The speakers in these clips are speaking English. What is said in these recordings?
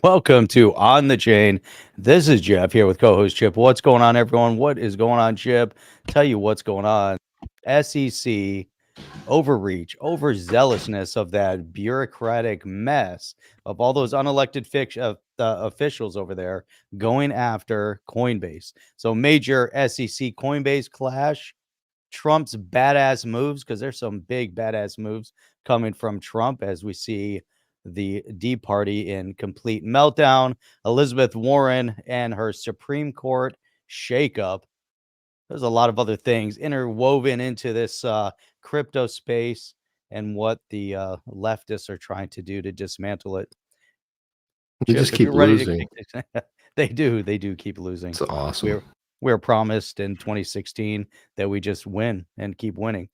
Welcome to On the Chain. This is Jeff here with co-host Chip. What's going on, everyone? What is going on, Chip? Tell you what's going on. SEC overreach, overzealousness of that bureaucratic mess of all those unelected officials over there going after Coinbase. So major SEC Coinbase clash. Trump's badass moves, because there's some big badass moves coming from Trump as we see the D party in complete meltdown. Elizabeth Warren and her Supreme Court shakeup. There's a lot of other things interwoven into this crypto space and what the leftists are trying to do to dismantle it. They Chip, just if keep you're ready losing. to they do keep losing. It's awesome. We're promised in 2016 that we just win and keep winning.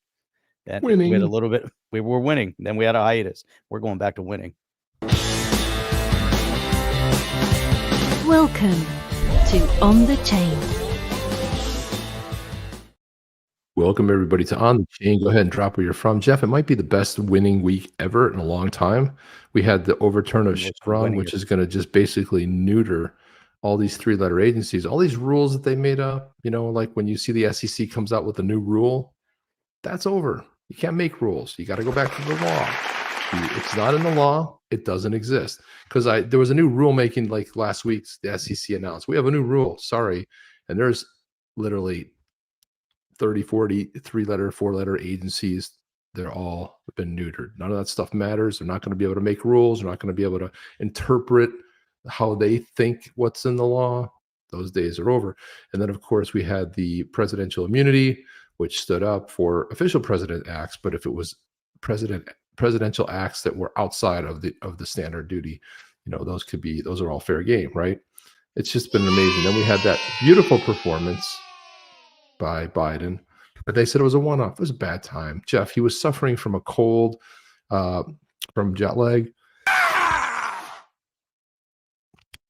And we had a Winning. little bit, we were winning. Then we had a hiatus. We're going back to winning. Welcome to On the Chain. Welcome, everybody, to On the Chain. Go ahead and drop where you're from. Jeff, it might be the best winning week ever in a long time. We had the overturn of Chevron, which is going to just basically neuter all these three-letter agencies, all these rules that they made up. You know, like when you see the SEC comes out with a new rule, that's over. You can't make rules. You got to go back to the law. It's not in the law. It doesn't exist. Because there was a new rulemaking like last week. The SEC announced, we have a new rule. Sorry. And there's literally 30, 40, three-letter, four-letter agencies. They're all been neutered. None of that stuff matters. They're not going to be able to make rules. They're not going to be able to interpret how they think what's in the law. Those days are over. And then, of course, we had the presidential immunity, which stood up for official president acts. But if it was presidential acts that were outside of the standard duty, you know, those are all fair game, right? It's just been amazing. Then we had that beautiful performance by Biden, but they said it was a one-off. It was a bad time. Jeff, he was suffering from a cold, from jet lag.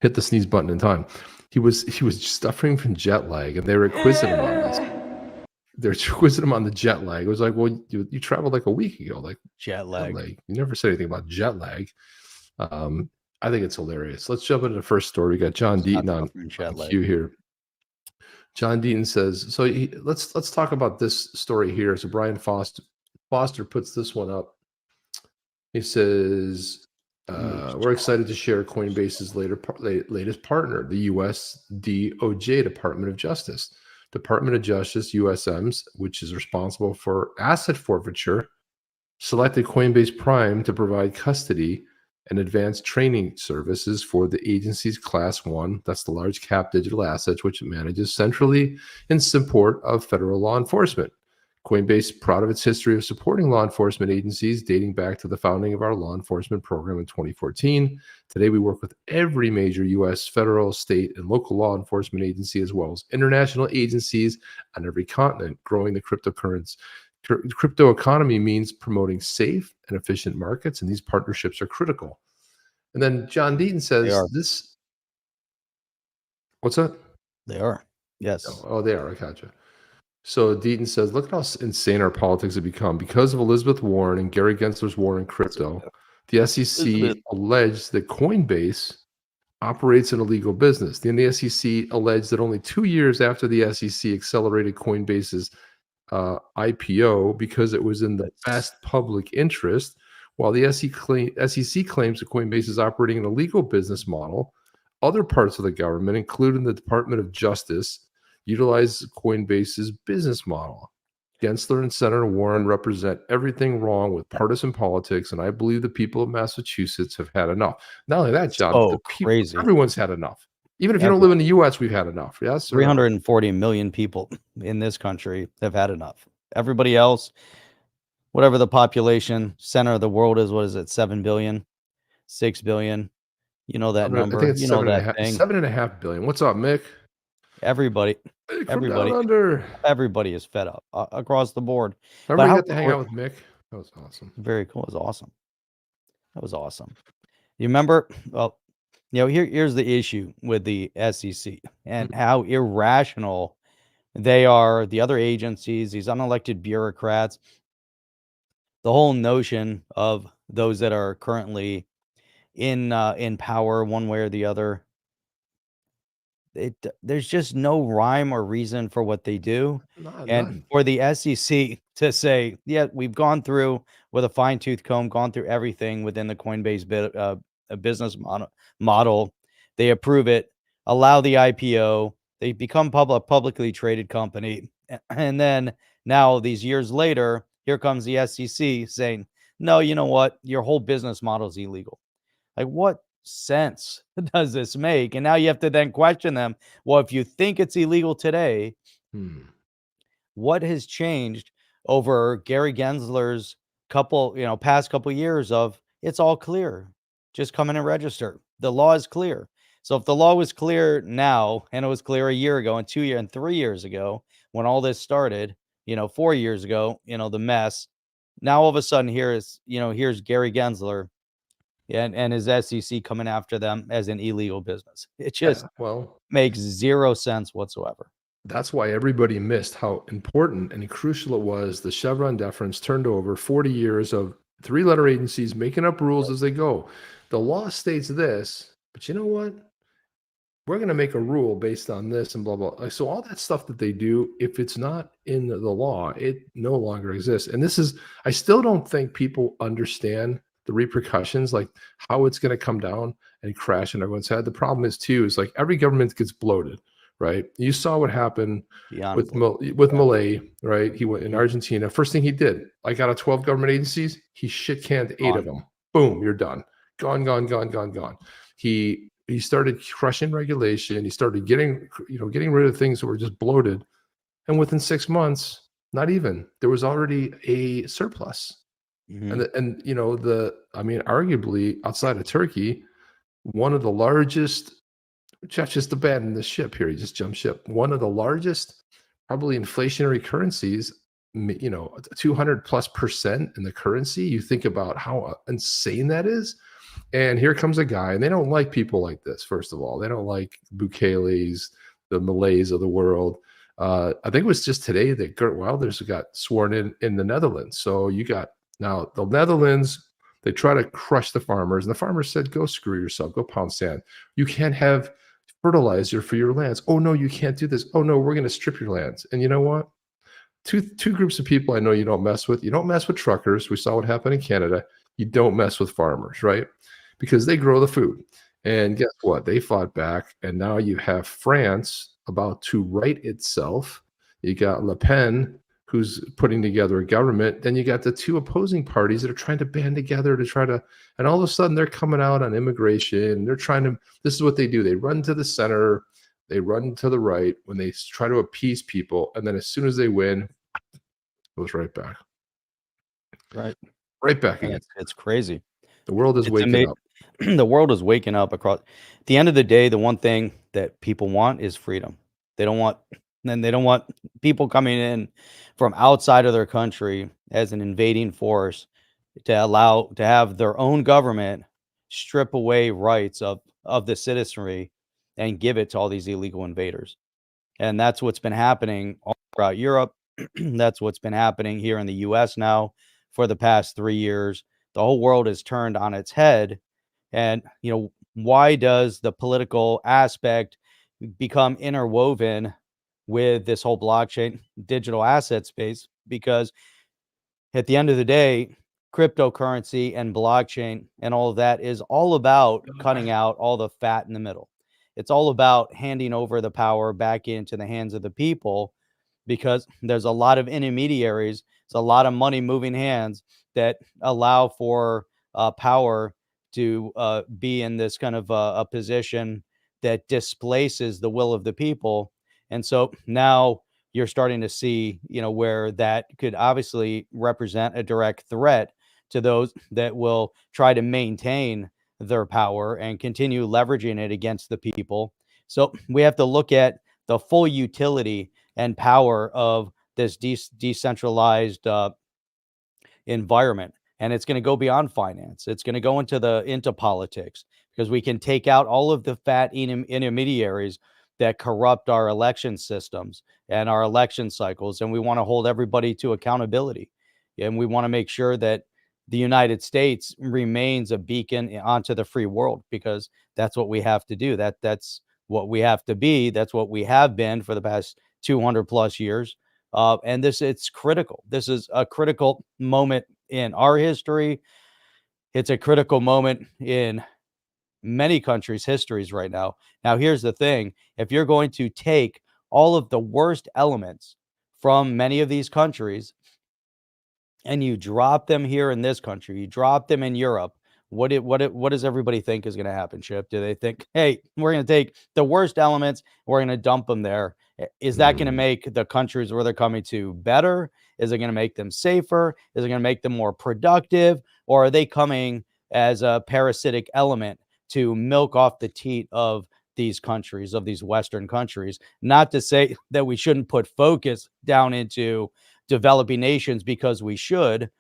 Hit the sneeze button in time. He was suffering from jet lag, and they were quizzing him on this. They're quizzing him on the jet lag. It was like, well, you traveled like a week ago, like jet lag. You never said anything about jet lag. I think it's hilarious. Let's jump into the first story. We got John Deaton on queue here. John Deaton says, so let's talk about this story here. So Brian Foster puts this one up. He says, we're excited to share Coinbase's latest partner, the U.S. DOJ, Department of Justice. Department of Justice, USMs, which is responsible for asset forfeiture, selected Coinbase Prime to provide custody and advanced training services for the agency's Class 1, that's the large cap digital assets, which it manages centrally in support of federal law enforcement. Coinbase, proud of its history of supporting law enforcement agencies dating back to the founding of our law enforcement program in 2014. Today, we work with every major U.S. federal, state, and local law enforcement agency, as well as international agencies on every continent. Growing the crypto economy means promoting safe and efficient markets, and these partnerships are critical. And then John Deaton says this. What's that? They are. Yes. Oh, they are. I gotcha. So Deaton says, look at how insane our politics have become. Because of Elizabeth Warren and Gary Gensler's war in crypto, the SEC alleged that Coinbase operates an illegal business. Then the SEC alleged that only 2 years after the SEC accelerated Coinbase's IPO because it was in the best public interest, while the SEC claims that Coinbase is operating an illegal business model, other parts of the government, including the Department of Justice, utilize Coinbase's business model. Gensler and Senator Warren represent everything wrong with partisan politics, and I believe the people of Massachusetts have had enough. Not only that, John, crazy. Everyone's had enough. Even if you don't live in the U.S., we've had enough. Yes, 340 million people in this country have had enough. Everybody else, whatever the population center of the world is, what is it, 7 billion, 6 billion? You know that number. I think it's you seven know and that thing. 7.5 billion. What's up, Mick? Everybody is fed up across the board. Everybody got to hang out with Mick. That was awesome. Very cool. It was awesome. That was awesome. You remember? Well, you know, here's the issue with the SEC and how irrational they are. The other agencies, these unelected bureaucrats, the whole notion of those that are currently in power one way or the other. There's just no rhyme or reason for what they do. And None. for the SEC to say, yeah, we've gone through with a fine tooth comb, gone through everything within the Coinbase business model. They approve it, allow the IPO, they become publicly traded company. And then now these years later, here comes the SEC saying, no, you know what? Your whole business model is illegal. Like, what sense does this make? And now you have to then question them. Well, if you think it's illegal today, what has changed over Gary Gensler's past couple years of it's all clear. Just come in and register. The law is clear. So if the law was clear now, and it was clear a year ago and 2 years and 3 years ago when all this started, 4 years ago, the mess. Now all of a sudden here's Gary Gensler and his SEC coming after them as an illegal business. It just makes zero sense whatsoever. That's why everybody missed how important and crucial it was. The Chevron deference turned over 40 years of three-letter agencies making up rules as they go. The law states this, but you know what? We're going to make a rule based on this and blah, blah. So all that stuff that they do, if it's not in the law, it no longer exists. And I still don't think people understand the repercussions, like how it's going to come down and crash on everyone's head. The problem is like every government gets bloated, right? You saw what happened with Milei, right? He went in Argentina. First thing he did, like out of 12 government agencies, he shit canned 8 of them. Boom, you're done. Gone. He started crushing regulation. He started getting rid of things that were just bloated. And within 6 months, not even, there was already a surplus. Mm-hmm. Arguably outside of Turkey, one of the largest, Jeff just abandoned the ship here. He just jumped ship. One of the largest, probably inflationary currencies, 200+% in the currency. You think about how insane that is. And here comes a guy, and they don't like people like this. First of all, they don't like Bukele's, the Malays of the world. I think it was just today that Geert Wilders got sworn in the Netherlands. So you got now the Netherlands. They try to crush the farmers, and the farmers said, "Go screw yourself. Go pound sand. You can't have fertilizer for your lands. Oh no, you can't do this. Oh no, we're going to strip your lands." And you know what? Two groups of people I know you don't mess with. You don't mess with truckers. We saw what happened in Canada. You don't mess with farmers, right? Because they grow the food. And guess what? They fought back. And now you have France about to right itself. You got Le Pen, who's putting together a government. Then you got the two opposing parties that are trying to band together to try to, and all of a sudden they're coming out on immigration. They're trying to, this is what they do. They run to the center. They run to the right when they try to appease people. And then as soon as they win, it goes right back. Right back again. It's crazy. The world is waking up. The world is waking up across. At the end of the day, the one thing that people want is freedom. They don't want people coming in from outside of their country as an invading force to have their own government strip away rights of the citizenry and give it to all these illegal invaders. And that's what's been happening all throughout Europe. That's what's been happening here in the US now for the past 3 years. The whole world is turned on its head. And, why does the political aspect become interwoven with this whole blockchain digital asset space? Because at the end of the day, cryptocurrency and blockchain and all of that is all about cutting out all the fat in the middle. It's all about handing over the power back into the hands of the people, because there's a lot of intermediaries. It's a lot of money moving hands that allow for power to be in this kind of a position that displaces the will of the people. And so now you're starting to see, where that could obviously represent a direct threat to those that will try to maintain their power and continue leveraging it against the people. So we have to look at the full utility and power of this decentralized environment. And it's going to go beyond finance. It's going to go into politics, because we can take out all of the fat intermediaries that corrupt our election systems and our election cycles. And we want to hold everybody to accountability. And we want to make sure that the United States remains a beacon onto the free world, because that's what we have to do. That's what we have to be. That's what we have been for the past 200 plus years. And it's critical. This is a critical moment in our history. It's a critical moment in many countries' histories right now. Now, here's the thing. If you're going to take all of the worst elements from many of these countries and you drop them here in this country, you drop them in Europe, what does everybody think is going to happen, Chip? Do they think, hey, we're going to take the worst elements, we're going to dump them there? Is that going to make the countries where they're coming to better? Is it going to make them safer? Is it going to make them more productive? Or are they coming as a parasitic element to milk off the teat of these countries, of these Western countries? Not to say that we shouldn't put focus down into developing nations, because we should.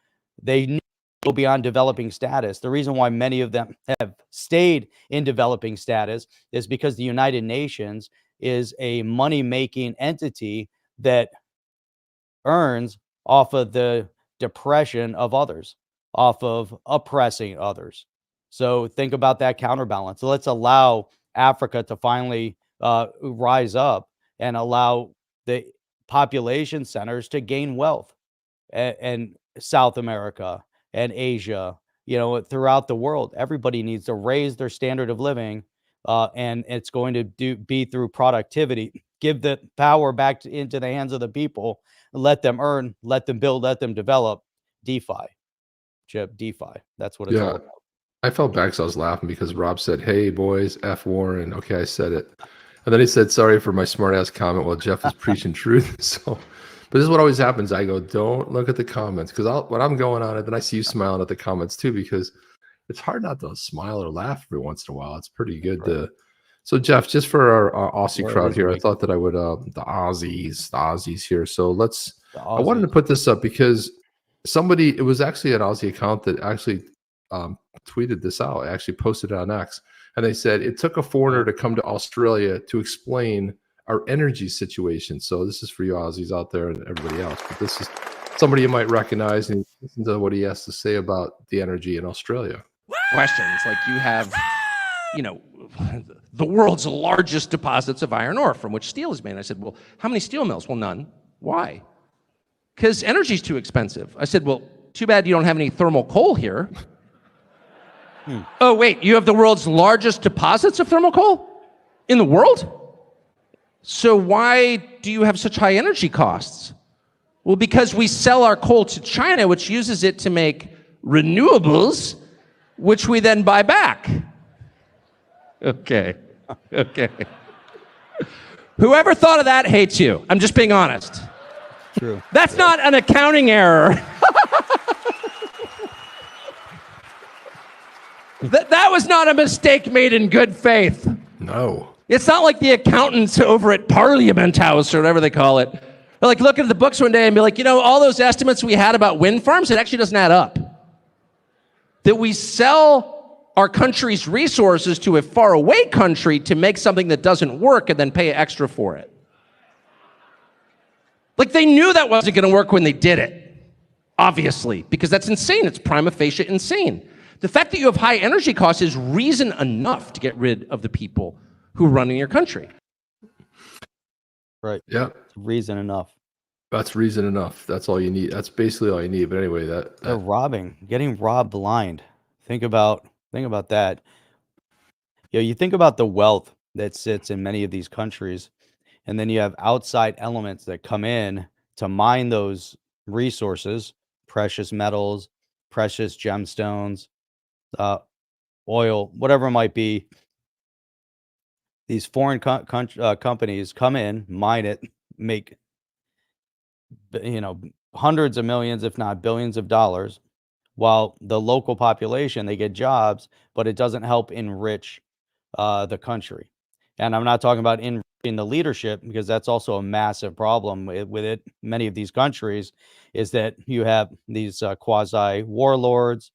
They need to go beyond developing status. The reason why many of them have stayed in developing status is because the United Nations is a money-making entity that earns off of the depression of others, off of oppressing others. So think about that counterbalance. So let's allow Africa to finally rise up and allow the population centers to gain wealth, and South America and Asia, throughout the world. Everybody needs to raise their standard of living, and it's going to be through productivity. Give the power back into the hands of the people. Let them earn, let them build, let them develop. DeFi, Chip, DeFi. That's what it's all about. I felt bad because I was laughing because Rob said, "Hey boys, F Warren." Okay, I said it, and then he said, "Sorry for my smart ass comment." While Jeff is preaching truth. So, but this is what always happens. I go, "Don't look at the comments," because when I'm going on it, then I see you smiling at the comments too, because it's hard not to smile or laugh every once in a while. It's pretty good to. So Jeff, just for our Aussie crowd here, I thought that I would the Aussies here. So I wanted to put this up because it was actually an Aussie account that actually tweeted this out. I actually posted it on X, and they said it took a foreigner to come to Australia to explain our energy situation. So this is for you Aussies out there and everybody else, but this is somebody you might recognize, and listen to what he has to say about the energy in Australia. Questions like you have, the world's largest deposits of iron ore from which steel is made. I said, well, how many steel mills? Well, none. Why? Because energy's too expensive. I said, well, too bad you don't have any thermal coal here. Oh, wait, you have the world's largest deposits of thermal coal in the world? So why do you have such high energy costs? Well, because we sell our coal to China, which uses it to make renewables, which we then buy back. Okay. Whoever thought of that hates you. I'm just being honest. True. That's not an accounting error. That was not a mistake made in good faith. No. It's not like the accountants over at Parliament House or whatever they call it. They're like, look at the books one day and be like, all those estimates we had about wind farms, it actually doesn't add up. That we sell our country's resources to a faraway country to make something that doesn't work and then pay extra for it. Like they knew that wasn't going to work when they did it, obviously, because that's insane. It's prima facie insane. The fact that you have high energy costs is reason enough to get rid of the people who run in your country. Right. Yeah. Reason enough. That's reason enough. That's all you need. That's basically all you need. But anyway, They're getting robbed blind. Think about that. You think about the wealth that sits in many of these countries, and then you have outside elements that come in to mine those resources, precious metals, precious gemstones, oil, whatever it might be. These foreign companies come in, mine it, make hundreds of millions, if not billions of dollars, while the local population, they get jobs, but it doesn't help enrich the country. And I'm not talking about enriching the leadership, because that's also a massive problem with it. Many of these countries is that you have these quasi warlords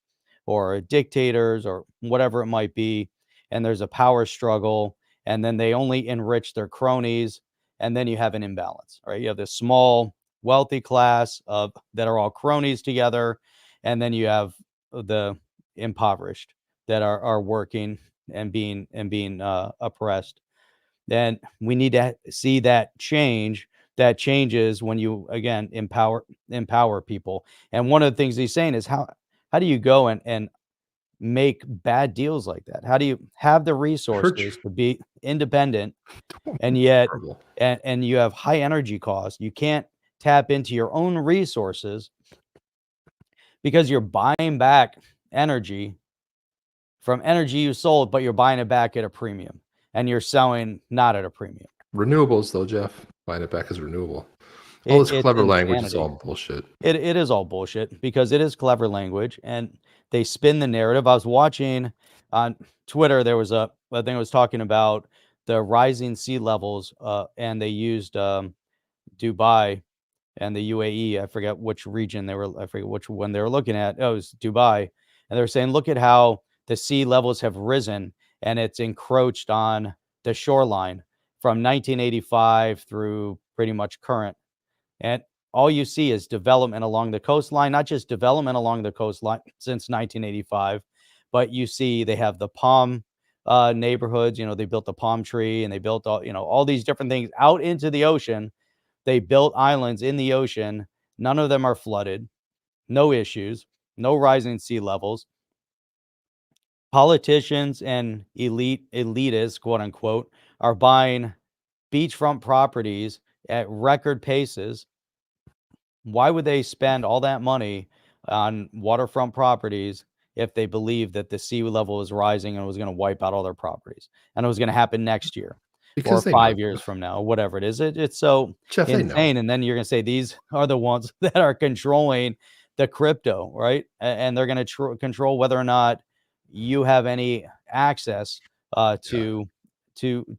or dictators or whatever it might be, and there's a power struggle, and then they only enrich their cronies, and then you have an imbalance, right? You have this small wealthy class that are all cronies together, and then you have the impoverished that are working and being oppressed. Then we need to see that change. That changes when you again empower people. And one of the things he's saying is how do you go and make bad deals like that? How do you have the resources to be independent and yet Horrible. and you have high energy costs? You can't tap into your own resources because you're buying back energy from energy you sold, but you're buying it back at a premium and you're selling not at a premium. Renewables, though, Jeff, buying it back as renewable. All this It's clever language is insanity. all bullshit. It is all bullshit because it is clever language and they spin the narrative. I was watching on Twitter, there was I think it was talking about the rising sea levels, and they used Dubai and the UAE. I forget which region I forget which one they were looking at. Oh, it was Dubai. And they were saying, look at how the sea levels have risen and it's encroached on the shoreline from 1985 through pretty much current. And all you see is development along the coastline, not just development along the coastline since 1985, but you see they have the palm neighborhoods. They built the palm tree and they built all these different things out into the ocean. They built islands in the ocean. None of them are flooded. No issues. No rising sea levels. Politicians and elitists, quote unquote, are buying beachfront properties at record paces. Why would they spend all that money on waterfront properties if they believe that the sea level is rising and it was going to wipe out all their properties and it was going to happen next year Because or 5 years from now, or whatever it is? It's so Jeff, insane. And then you're going to say these are the ones that are controlling the crypto, right? And they're going to control whether or not you have any access to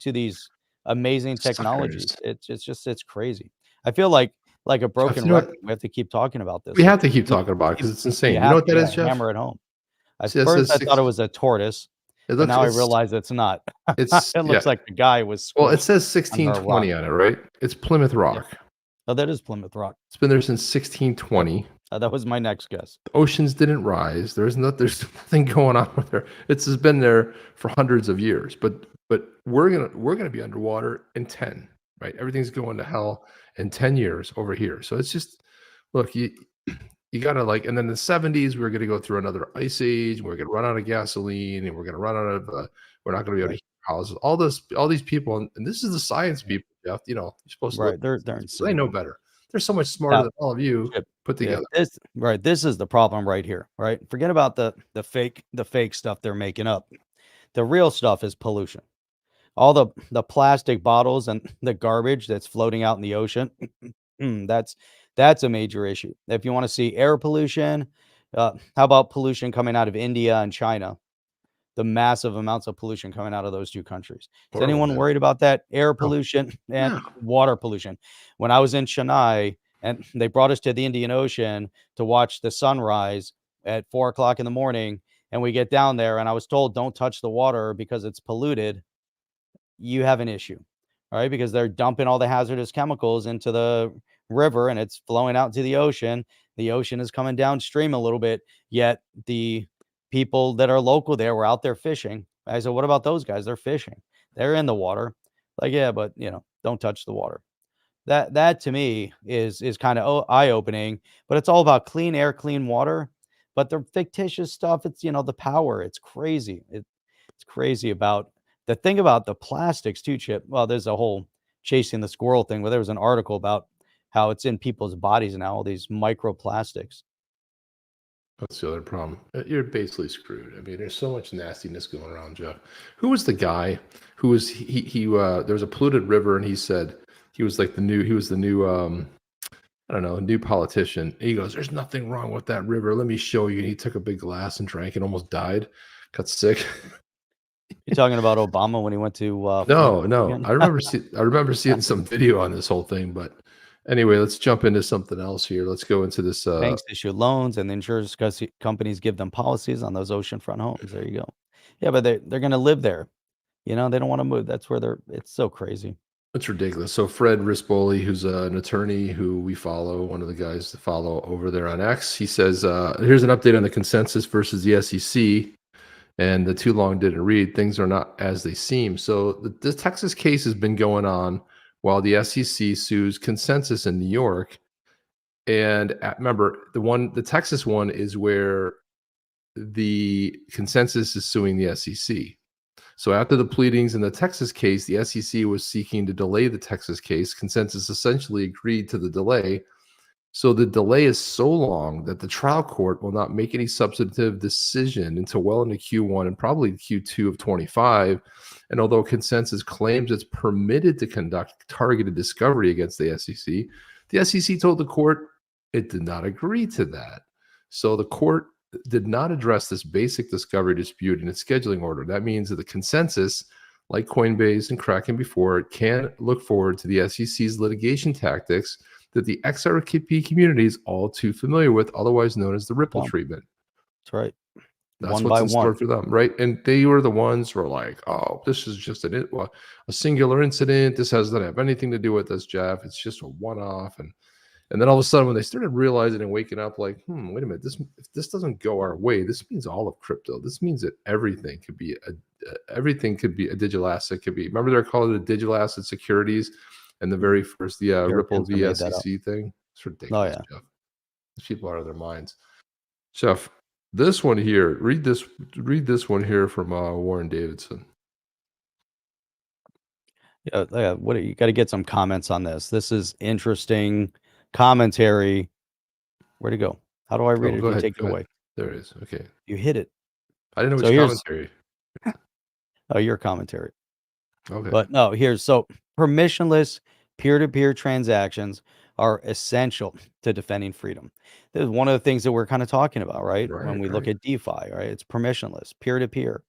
these amazing technologies. It's crazy. I feel like a broken Jeff, record. We have to keep talking about this. We have to keep talking about it because it's insane. You know what that is, Jeff? Hammer it home. At See, first, I thought it was a tortous. But now I realize it's not. It looks like the guy was. Well, it says 1620 on it, right? It's Plymouth Rock. Yeah. Oh, that is Plymouth Rock. It's been there since 1620. That was my next guess. The oceans didn't rise. There's nothing going on with there. It's just been there for hundreds of years. But we're gonna be underwater in 10, right? Everything's going to hell in 10 years over here. So it's just, look, you gotta and then in the 70s we were gonna go through another ice age. We're gonna run out of gasoline, and we're gonna run out of. We're not gonna be able to heat houses. All these people, and this is the science people, Jeff. You're supposed to. Right, they're insane. They know better. They're so much smarter than all of you put together. This is the problem right here. Right, forget about the fake stuff they're making up. The real stuff is pollution. All the plastic bottles and the garbage that's floating out in the ocean. That's a major issue. If you want to see air pollution, how about pollution coming out of India and China? The massive amounts of pollution coming out of those two countries. Is anyone worried about that? Air pollution and water pollution. When I was in Chennai and they brought us to the Indian Ocean to watch the sunrise at 4:00 in the morning, and we get down there and I was told, don't touch the water because it's polluted. You have an issue, all right? Because they're dumping all the hazardous chemicals into the river and it's flowing out into the ocean. The ocean is coming downstream a little bit, yet the people that are local there were out there fishing. I said, what about those guys? They're fishing. They're in the water. Like, yeah, but don't touch the water. That to me is kind of eye-opening, but it's all about clean air, clean water. But the fictitious stuff, it's the power. It's crazy. It's crazy about the thing about the plastics too, Chip. Well, there's a whole chasing the squirrel thing where there was an article about how it's in people's bodies now, all these microplastics. That's the other problem. You're basically screwed. I mean, there's so much nastiness going around, Jeff. Who was the guy who was there was a polluted river and he said he was the new I don't know, new politician. He goes, there's nothing wrong with that river. Let me show you. And he took a big glass and drank and almost died, got sick. You're talking about Obama when he went to No. I remember seeing some video on this whole thing, but anyway, let's jump into something else here. Let's go into this. Banks issue loans and the insurance companies give them policies on those oceanfront homes. There you go. Yeah, but they're going to live there. They don't want to move. That's where it's so crazy. It's ridiculous. So Fred Rispoli, who's an attorney who we follow, one of the guys to follow over there on X, he says, here's an update on the consensus versus the SEC. And the too long didn't read. Things are not as they seem. So the Texas case has been going on while the SEC sues consensus in New York. And remember, the Texas one is where the consensus is suing the SEC. So after the pleadings in the Texas case, the SEC was seeking to delay the Texas case. Consensus essentially agreed to the delay. So the delay is so long that the trial court will not make any substantive decision until well into Q1 and probably Q2 of 25. And although consensus claims it's permitted to conduct targeted discovery against the SEC told the court it did not agree to that. So the court did not address this basic discovery dispute in its scheduling order. That means that the consensus, like Coinbase and Kraken before, it can look forward to the SEC's litigation tactics that the XRP community is all too familiar with, otherwise known as the Ripple treatment. That's right. That's One what's by in store one. for them, right? And they were the ones who were like, oh, this is just a singular incident. This doesn't have anything to do with us, Jeff. It's just a one-off. And then all of a sudden, when they started realizing and waking up, like, wait a minute, if this doesn't go our way, this means all of crypto. This means that everything could be a digital asset. Could be. Remember, they're calling it digital asset securities, and the very first Ripple VSEC thing. It's ridiculous, Jeff. These people are out of their minds. Jeff, this one here. Read this one here from Warren Davidson. Yeah. What you got to get some comments on this. This is interesting commentary. Where'd it go? How do I read it? If you take it away. There it is. Okay. You hit it. I didn't know which commentary. Oh, your commentary. Okay. But no, so permissionless peer-to-peer transactions are essential to defending freedom. This is one of the things that we're kind of talking about, right? When we look at DeFi, right? It's permissionless, peer-to-peer.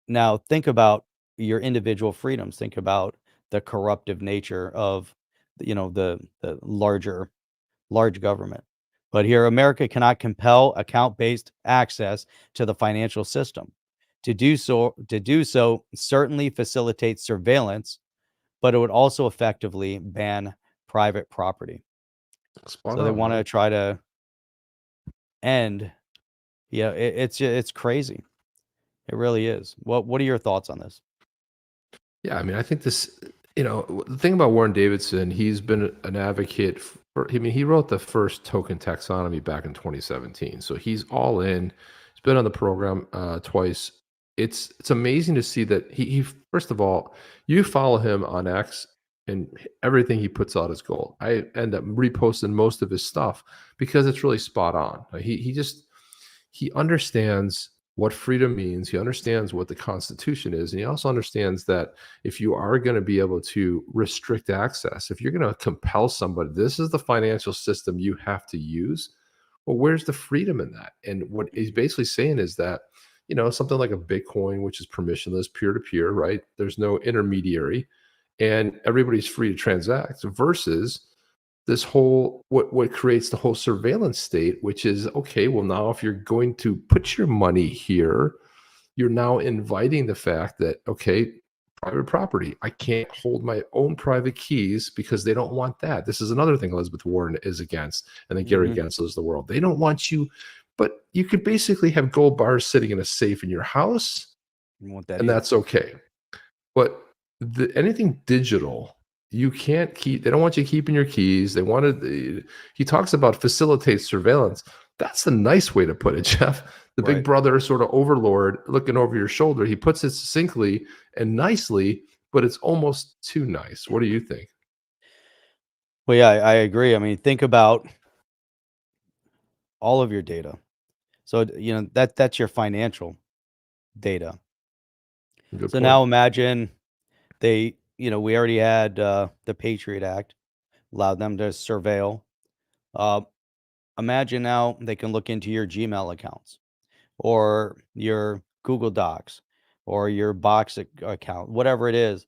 Now, think about your individual freedoms. Think about the corruptive nature of the large government. But here, America cannot compel account-based access to the financial system. To do so certainly facilitates surveillance, but it would also effectively ban private property. So they want to try to end. Yeah, it's crazy. It really is. What are your thoughts on this? Yeah, I mean, I think this. The thing about Warren Davidson, he's been an advocate for, he wrote the first token taxonomy back in 2017. So he's all in. He's been on the program twice. It's amazing to see that he first of all, you follow him on X and everything he puts out is gold. I end up reposting most of his stuff because it's really spot on. He understands what freedom means. He understands what the Constitution is. And he also understands that if you are going to be able to restrict access, if you're going to compel somebody, this is the financial system you have to use. Well, where's the freedom in that? And what he's basically saying is that, something like a Bitcoin, which is permissionless, peer-to-peer, right? There's no intermediary and everybody's free to transact versus this whole what creates the whole surveillance state, which is okay. Well, now if you're going to put your money here, you're now inviting the fact that private property. I can't hold my own private keys because they don't want that. This is another thing Elizabeth Warren is against, and then Gary Gensler is the world. They don't want you, but you could basically have gold bars sitting in a safe in your house, and that's okay. But anything digital, you can't keep. They don't want you keeping your keys. They wanted. He talks about facilitate surveillance. That's the nice way to put it, Jeff. The big brother sort of overlord looking over your shoulder. He puts it succinctly and nicely, but it's almost too nice. What do you think? Well, yeah, I agree. I mean, think about all of your data. So that's your financial data. Good so point. Now imagine we already had the Patriot Act, allowed them to surveil. Imagine now they can look into your Gmail accounts or your Google Docs or your Box account, whatever it is,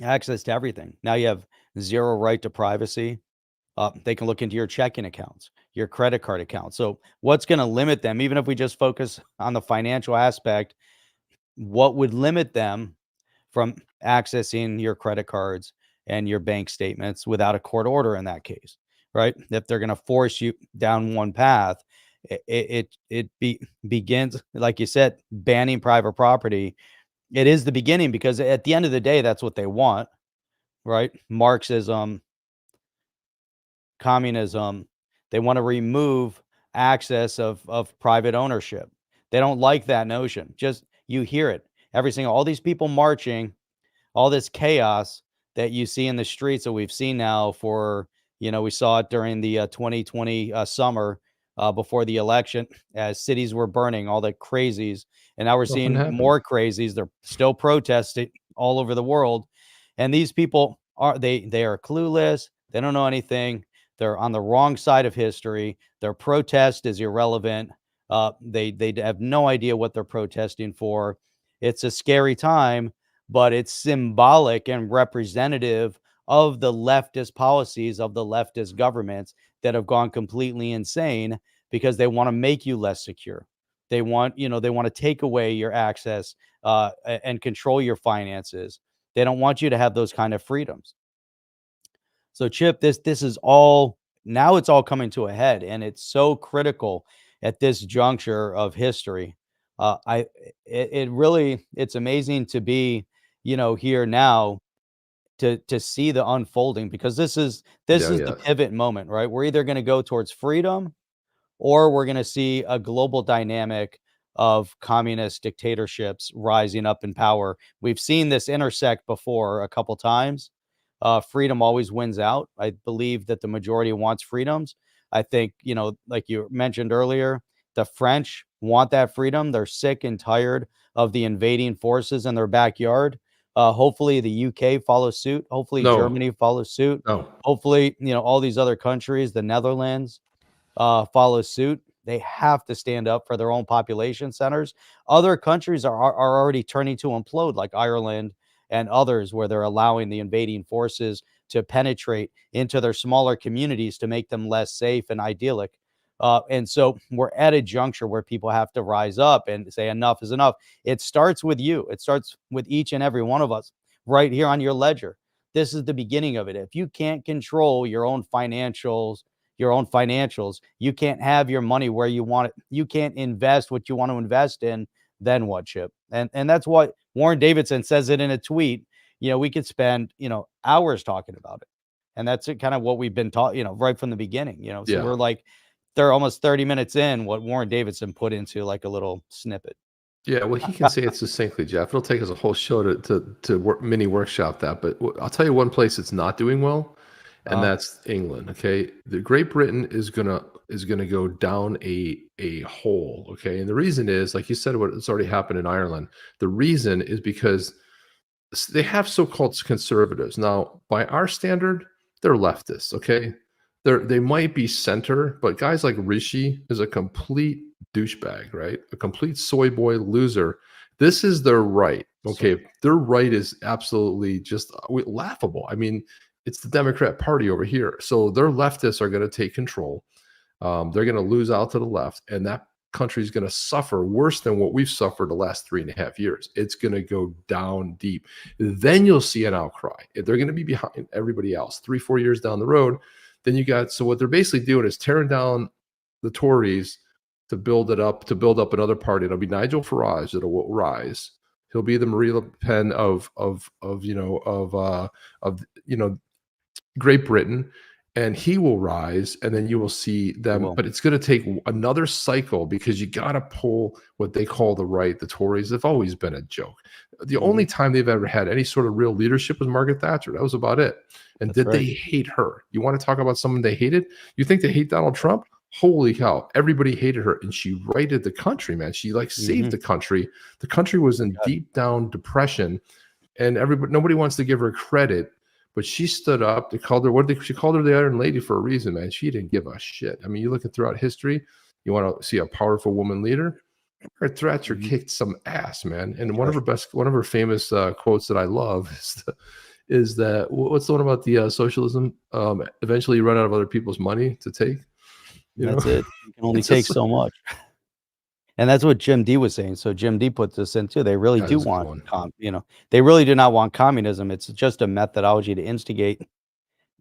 access to everything. Now you have zero right to privacy. They can look into your checking accounts, your credit card accounts. So what's going to limit them, even if we just focus on the financial aspect, what would limit them from accessing your credit cards and your bank statements without a court order in that case, right? If they're going to force you down one path, begins, like you said, banning private property. It is the beginning, because at the end of the day, that's what they want, right? Marxism, communism, they want to remove access of private ownership. They don't like that notion. Just, you hear it every single, all these people marching, all this chaos that you see in the streets that we've seen now for, we saw it during the 2020 summer before the election, as cities were burning, all the crazies. And now we're seeing more crazies. They're still protesting all over the world. And these people they are clueless. They don't know anything. They're on the wrong side of history. Their protest is irrelevant. They have no idea what they're protesting for. It's a scary time, but it's symbolic and representative of the leftist policies of the leftist governments that have gone completely insane, because they want to make you less secure. They want, they want to take away your access and control your finances. They don't want you to have those kind of freedoms. So Chip, this is all, now it's all coming to a head, and it's so critical at this juncture of history. It's amazing to be, here now to see the unfolding, because this is the pivot moment, right? We're either going to go towards freedom, or we're going to see a global dynamic of communist dictatorships rising up in power. We've seen this intersect before a couple times. Freedom always wins out. I believe that the majority wants freedoms. I think, like you mentioned earlier, the French want that freedom. They're sick and tired of the invading forces in their backyard. Hopefully the UK follows suit. Hopefully Germany follows suit. Hopefully, all these other countries, the Netherlands, follow suit. They have to stand up for their own population centers. Other countries are already turning to implode, like Ireland and others, where they're allowing the invading forces to penetrate into their smaller communities to make them less safe and idyllic. And so we're at a juncture where people have to rise up and say enough is enough. It starts with you. It starts with each and every one of us right here on your ledger. This is the beginning of it. If you can't control your own financials, you can't have your money where you want it. You can't invest what you want to invest in. Then what, Chip? And that's what Warren Davidson says it in a tweet. We could spend, hours talking about it. And that's kind of what we've been taught, right from the beginning, so we're like, they're almost 30 minutes in what Warren Davidson put into like a little snippet. Yeah, well, he can say it succinctly, Jeff. It'll take us a whole show to mini workshop that. But I'll tell you one place that's not doing well, and that's England. Okay, the Great Britain is gonna go down a hole. Okay, and the reason is, like you said, what's already happened in Ireland. The reason is because they have so-called conservatives. Now, by our standard, they're leftists. Okay, they might be center, but guys like Rishi is a complete douchebag, right? A complete soy boy loser. This is their right. Okay, their right is absolutely just laughable. I mean, it's the Democrat Party over here. So their leftists are going to take control. They're going to lose out to the left, and that country is going to suffer worse than what we've suffered the last 3.5 years. It's going to go down deep. Then you'll see an outcry. If they're going to be behind everybody else 3-4 years down the road, then you got, so what they're basically doing is tearing down the Tories to build up another party. It'll be Nigel Farage that will rise. He'll be the Marie Le Pen of Great Britain, and he will rise, and then you will see them. But it's going to take another cycle, because you got to pull what they call the right. The Tories have always been a joke. The only time they've ever had any sort of real leadership was Margaret Thatcher. That was about it. And they hate her? You want to talk about someone they hated? You think they hate Donald Trump? Holy cow. Everybody hated her, and she righted the country, man. She saved the country. The country was in deep down depression, and nobody wants to give her credit. But she stood up. They called her, she called her the Iron Lady for a reason, man. She didn't give a shit. I mean, you look at throughout history, you want to see a powerful woman leader. Her Thatcher kicked some ass, man. And one of her famous quotes that I love is that, what's the one about the socialism? Eventually you run out of other people's money to take. That's it. You can only take so much. And that's what Jim D was saying. So Jim D put this in too. They really That do is a good want, one. they really do not want communism. It's just a methodology to instigate,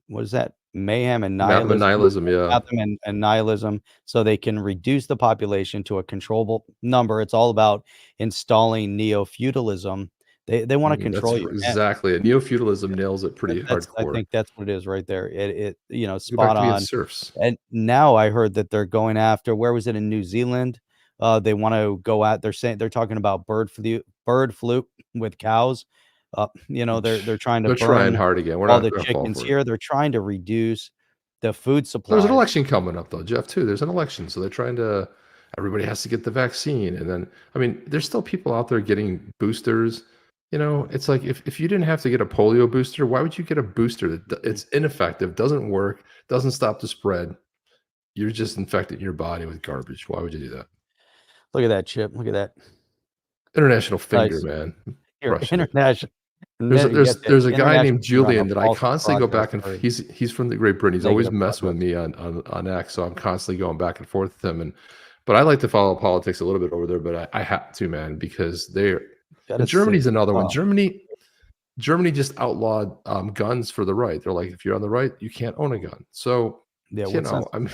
what is that? Mayhem and Mayhem and nihilism. nihilism, yeah. Mayhem and nihilism, so they can reduce the population to a controllable number. It's all about installing neo-feudalism. They want to control That's you. And exactly it. Neo-feudalism nails it pretty I hardcore. think that's what it is right there. It Go back spot to being on. serfs. And now I heard that they're going after, where was it, in New Zealand? They want to go at, they're talking about bird flu with cows. They're trying to They're trying burn hard again. We're all not the gonna fall chickens for it. here. They're trying to reduce the food supply. There's an election coming up though, Jeff, too. There's an election. So they're trying to, everybody has to get the vaccine. And then, I mean, there's still people out there getting boosters. It's like if you didn't have to get a polio booster, why would you get a booster it's ineffective, doesn't work, doesn't stop the spread? You're just infecting your body with garbage. Why would you do that? Look at that, Chip. Look at that. International finger, Nice. man. Here, Crushing it. international. There's a guy named International Julian that I false constantly go back and progress story. he's from the Great Britain. He's always Negative messing with progress. me on X, so I'm constantly going back and forth with him. But I like to follow politics a little bit over there, but I have to, man, because Germany's another one. Germany just outlawed guns for the right. They're like, if you're on the right, you can't own a gun. So I mean,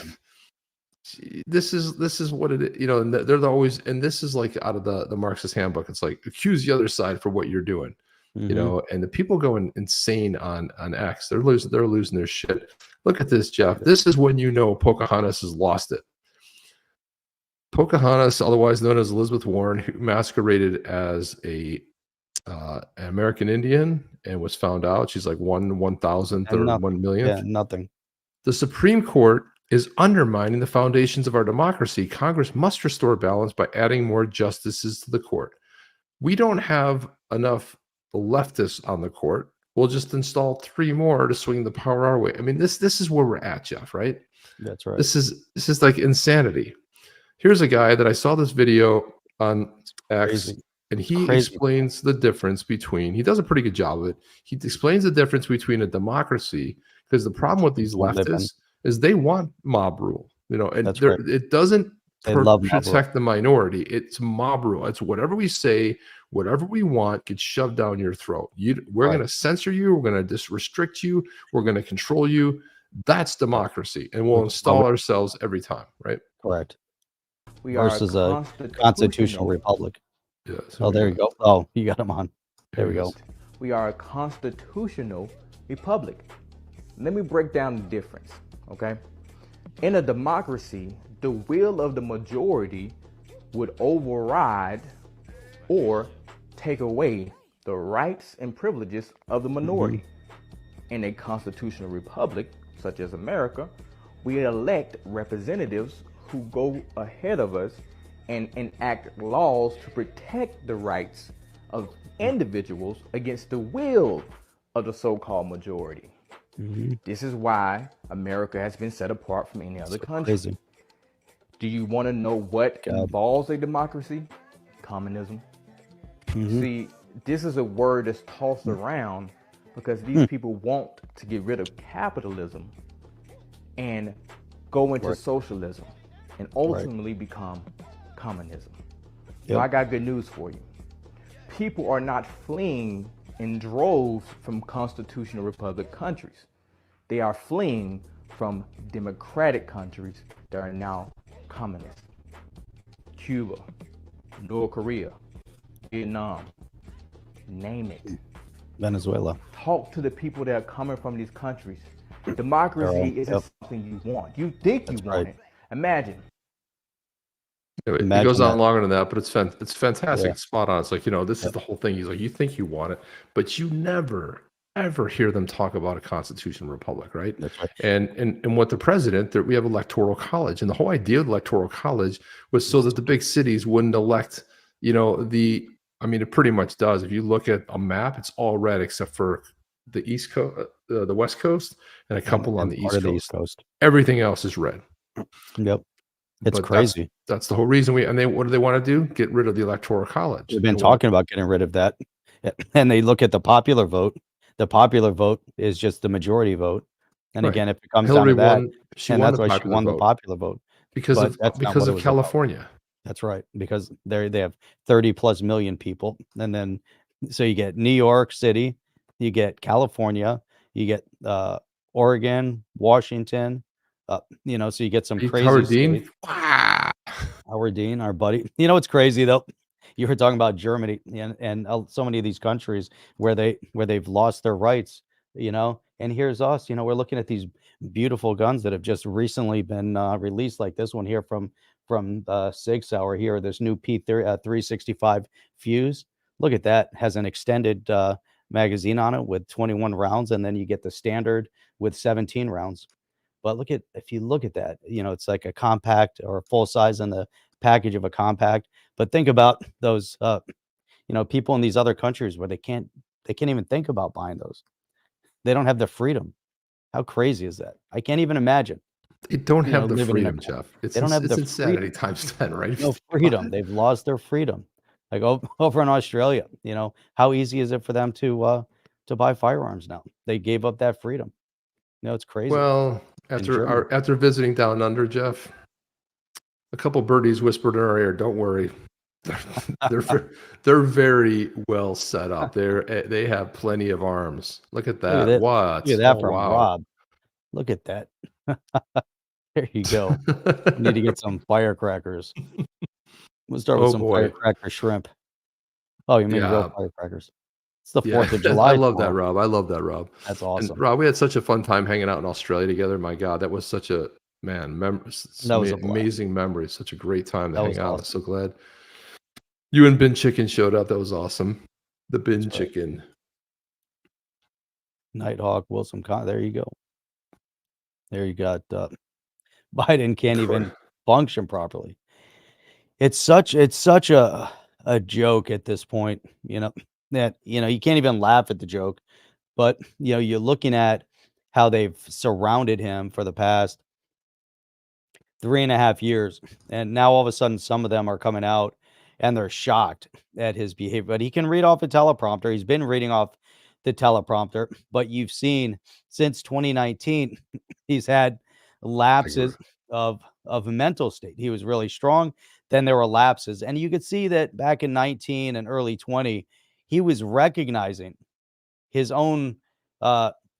this is what it is. And they're always, and this is like out of the Marxist handbook. It's like accuse the other side for what you're doing. And the people going insane on X. They're losing their shit. Look at this, Jeff. This is when Pocahontas has lost it. Pocahontas, otherwise known as Elizabeth Warren, who masqueraded as an American Indian and was found out. She's like 1,000th or 1 millionth. Yeah, nothing. The Supreme Court is undermining the foundations of our democracy. Congress must restore balance by adding more justices to the court. We don't have enough leftists on the court. We'll just install 3 more to swing the power our way. I mean, this is where we're at, Jeff, right? That's right. This is like insanity. Here's a guy that I saw this video on X, and he explains the difference between, he does a pretty good job of it. He explains the difference between a democracy, because the problem with these leftists is they want mob rule, and it doesn't protect the minority. It's mob rule. It's whatever we say, whatever we want gets shoved down your throat. We're going to censor you. We're going to restrict you. We're going to control you. That's democracy, and we'll install ourselves every time, right? Correct. We are versus a constitutional republic. Yeah, oh, there you go. Oh, you got him on. There we go. We are a constitutional republic. Let me break down the difference, okay? In a democracy, the will of the majority would override or take away the rights and privileges of the minority. In a constitutional republic, such as America, we elect representatives who go ahead of us and enact laws to protect the rights of individuals against the will of the so-called majority. This is why America has been set apart from any other country. Crazy. Do you want to know what involves a democracy? Communism. See, this is a word that's tossed around because these people want to get rid of capitalism and go into socialism and ultimately become communism. So I got good news for you. People are not fleeing in droves from constitutional republic countries. They are fleeing from democratic countries that are now communist. Cuba, North Korea, Vietnam, name it. Venezuela. Talk to the people that are coming from these countries. Democracy isn't something you want. You think you want it. Imagine. It goes on longer than that, but it's fantastic. It's spot on. It's like, this is the whole thing. He's like, you think you want it, but you never, ever hear them talk about a constitutional republic, right? That's right. And what the president, we have electoral college. And the whole idea of the electoral college was so that the big cities wouldn't elect, it pretty much does. If you look at a map, it's all red except for the East Coast, the West Coast, and a couple on the East Coast. Everything else is red. Yep. It's crazy. That's the whole reason what do they want to do? Get rid of the electoral college. We've been talking about getting rid of that. And they look at the popular vote. The popular vote is just the majority vote. And again, if it comes down to that, that's why she won the popular vote. Because of California. That's right, because they have 30 plus million people, and then so you get New York City, you get California, you get Oregon, Washington, so you get some crazy Howard Dean. states. Howard Dean, our buddy. You know what's crazy though? You were talking about Germany and so many of these countries where they've lost their rights, and here's us, we're looking at these beautiful guns that have just recently been released, like this one here from Sig Sauer here, this new P365 Fuse. Look at that, has an extended magazine on it with 21 rounds, and then you get the standard with 17 rounds. But if you look at that, it's like a compact or a full size in the package of a compact. But think about those, people in these other countries where they can't even think about buying those. They don't have the freedom. How crazy is that? I can't even imagine. They don't have the freedom, Jeff. They don't have the insanity times 10, right? No freedom. They've lost their freedom. Like over in Australia, how easy is it for them to buy firearms now? They gave up that freedom. It's crazy. Well, after visiting down under, Jeff, a couple birdies whispered in our ear, "Don't worry, they're very well set up. They have plenty of arms. Look at that. What? Look at that from Rob. Look at that. There you go. We need to get some firecrackers. We'll start with some firecracker shrimp. Oh, you mean real firecrackers? It's the 4th of July. I love that, Rob. I love that, Rob. That's awesome. And Rob, we had such a fun time hanging out in Australia together. My God, that was such a amazing memory. Such a great time to hang out. I'm so glad you and Bin Chicken showed up. That was awesome. The Bin Chicken. Nighthawk, Wilson. There you go. There you got Biden can't even function properly. It's such a joke at this point, that you can't even laugh at the joke. But you're looking at how they've surrounded him for the past 3.5 years, and now all of a sudden some of them are coming out and they're shocked at his behavior. But he can read off a teleprompter. He's been reading off the teleprompter, but you've seen since 2019 he's had lapses of mental state. He was really strong, then there were lapses, and you could see that back in 19 and early 20 he was recognizing his own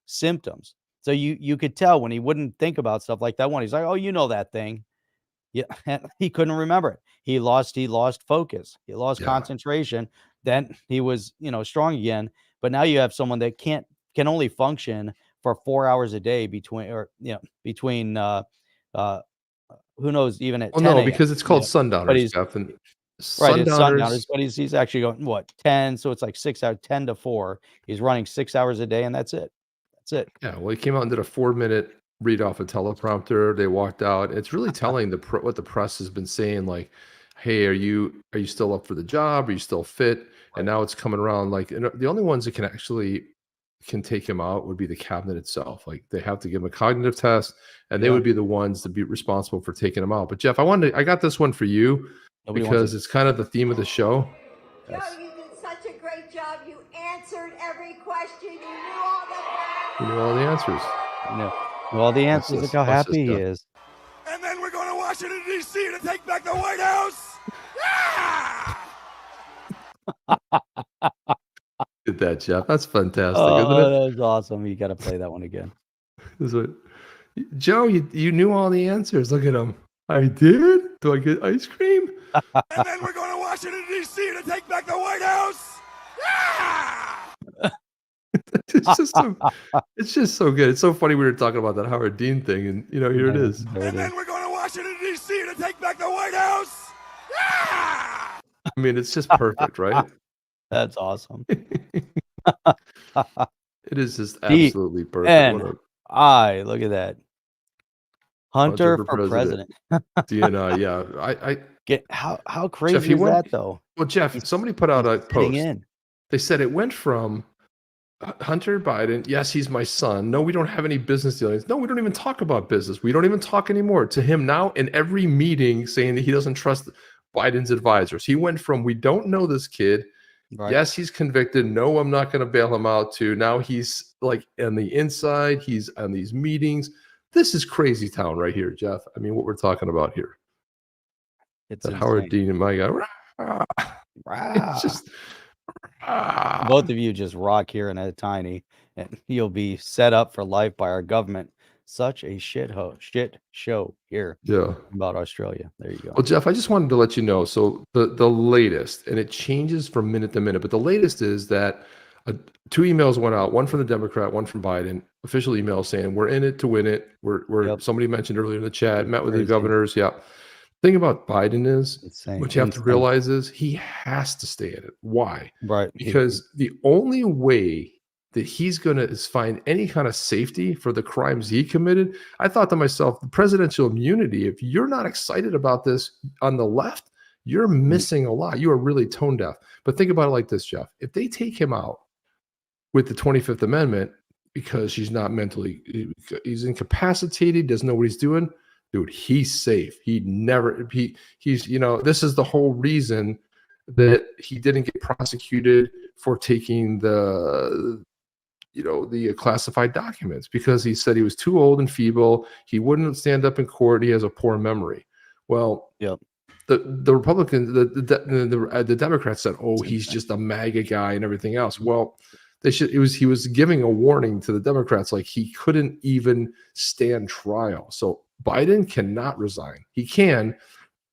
symptoms. So you could tell when he wouldn't think about stuff like that one. He's like, "Oh, that thing." Yeah, he couldn't remember it. He lost focus. He lost concentration. Then he was, strong again. But now you have someone that can only function for 4 hours a day between who knows, even at 10 a.m. because it's called sundowners, Jeff. And right, it's sundowners, but he's actually going 10, so it's like 6 hours, 10 to 4. He's running 6 hours a day, and that's it. Yeah, well, he came out and did a 4-minute read off a teleprompter. They walked out. It's really telling what the press has been saying, like, "Hey, are you still up for the job? Are you still fit?" And now it's coming around like the only ones that can take him out would be the cabinet itself. Like, they have to give him a cognitive test, and they would be the ones to be responsible for taking him out. But Jeff, I got this one for you because it's kind of the theme of the show. Joe, you did such a great job. You answered every question. You knew all the facts. You knew all the answers. All the answers. Look how happy he is. And then we're going to Washington, D.C. to take back the White House. Did that, Jeff? That's fantastic, isn't it? That was awesome. You got to play that one again. Joe, you knew all the answers. Look at him. I did? Do I get ice cream? And then we're going to Washington, D.C. to take back the White House. It's just so good. It's so funny we were talking about that Howard Dean thing, and here it is. And then we're going to Washington, D.C. to take back the White House. I mean, it's just perfect, right? That's awesome. It is just absolutely perfect. Look at that. Hunter for president. DNI, yeah. I get how crazy Jeff, is that though? Well, Jeff, somebody put out a post. They said it went from Hunter Biden, yes, he's my son. No, we don't have any business dealings. No, we don't even talk about business. We don't even talk anymore. To him now in every meeting saying that he doesn't trust Biden's advisors. He went from, we don't know this kid. Right. Yes, he's convicted. No, I'm not going to bail him out. To now he's like on the inside. He's on these meetings. This is crazy town right here, Jeff. I mean, what we're talking about here. It's that Howard insane. Dean and my guy. Rah. It's just Both of you just rock here in a tiny, and you'll be set up for life by our government. Such a shit show here yeah. about Australia. There you go. Well, Jeff, I just wanted to let you know. So the latest, and it changes from minute to minute, but the latest is that 2 emails went out, one from the Democrat, one from Biden, official email saying we're in it to win it. We're somebody mentioned earlier in the chat, met with the governors. Yeah. Thing about Biden is Insane. what you have to realize is he has to stay in it. Why? Right. Because the only way that he's going to find any kind of safety for the crimes he committed. I thought to myself, the presidential immunity, if you're not excited about this on the left, you're missing a lot. You are really tone deaf. But think about it like this, Jeff. If they take him out with the 25th Amendment because he's he's incapacitated, doesn't know what he's doing, dude, he's safe. He's, this is the whole reason that he didn't get prosecuted for taking the classified documents, because he said he was too old and feeble. He wouldn't stand up in court. He has a poor memory. Well, the Republicans, the Democrats said, "Oh, he's just a MAGA guy and everything else." Well, he was giving a warning to the Democrats, like he couldn't even stand trial. So Biden cannot resign. He can,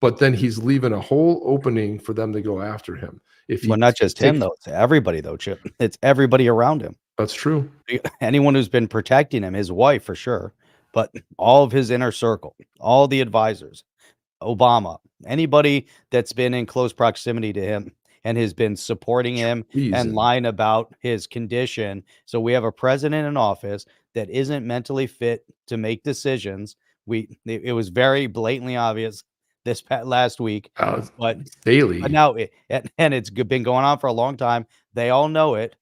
but then he's leaving a whole opening for them to go after him. Well, not just him though; it's everybody though, Chip. It's everybody around him. That's true. Anyone who's been protecting him, his wife for sure, but all of his inner circle, all the advisors, Obama, anybody that's been in close proximity to him and has been supporting him and lying about his condition. So we have a president in office that isn't mentally fit to make decisions. It was very blatantly obvious this last week, but daily. But now and it's been going on for a long time. They all know it.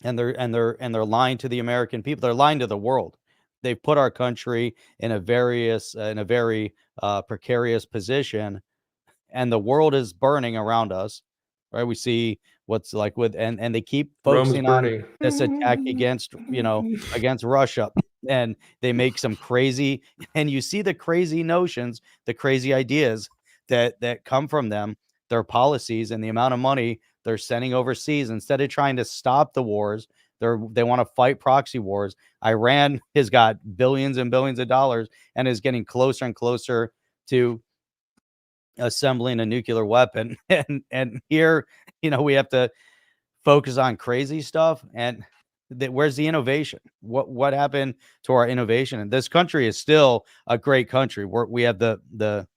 And they're lying to the American people. They're lying to the world. They've put our country in a very precarious position, and the world is burning around us. Right? We see what's like with and they keep focusing on this attack against Russia, and they make some crazy, and you see the crazy notions, the crazy ideas that come from them, their policies, and the amount of money they're sending overseas. Instead of trying to stop the wars, they want to fight proxy wars. Iran has got billions and billions of dollars and is getting closer and closer to assembling a nuclear weapon. And here, we have to focus on crazy stuff. And where's the innovation? What happened to our innovation? And this country is still a great country. We have the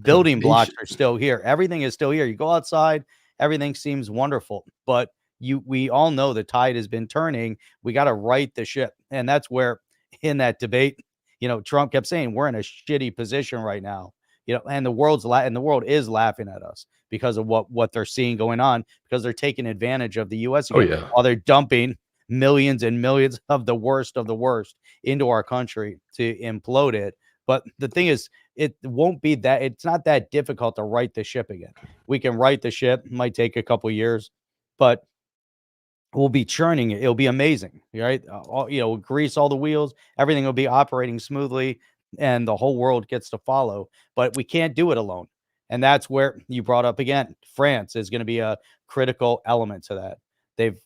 building blocks are still here. Everything is still here. You go outside, everything seems wonderful, but we all know the tide has been turning. We got to right the ship. And that's where in that debate, Trump kept saying we're in a shitty position right now, and the world is laughing at us because of what they're seeing going on, because they're taking advantage of the U.S. again, while they're dumping millions and millions of the worst into our country to implode it. But the thing is, it's not that difficult to right the ship again. We can right the ship. It might take a couple years, but we'll be churning it. It'll be amazing, right? Grease all the wheels. Everything will be operating smoothly, and the whole world gets to follow. But we can't do it alone. And that's where you brought up again, France is going to be a critical element to that.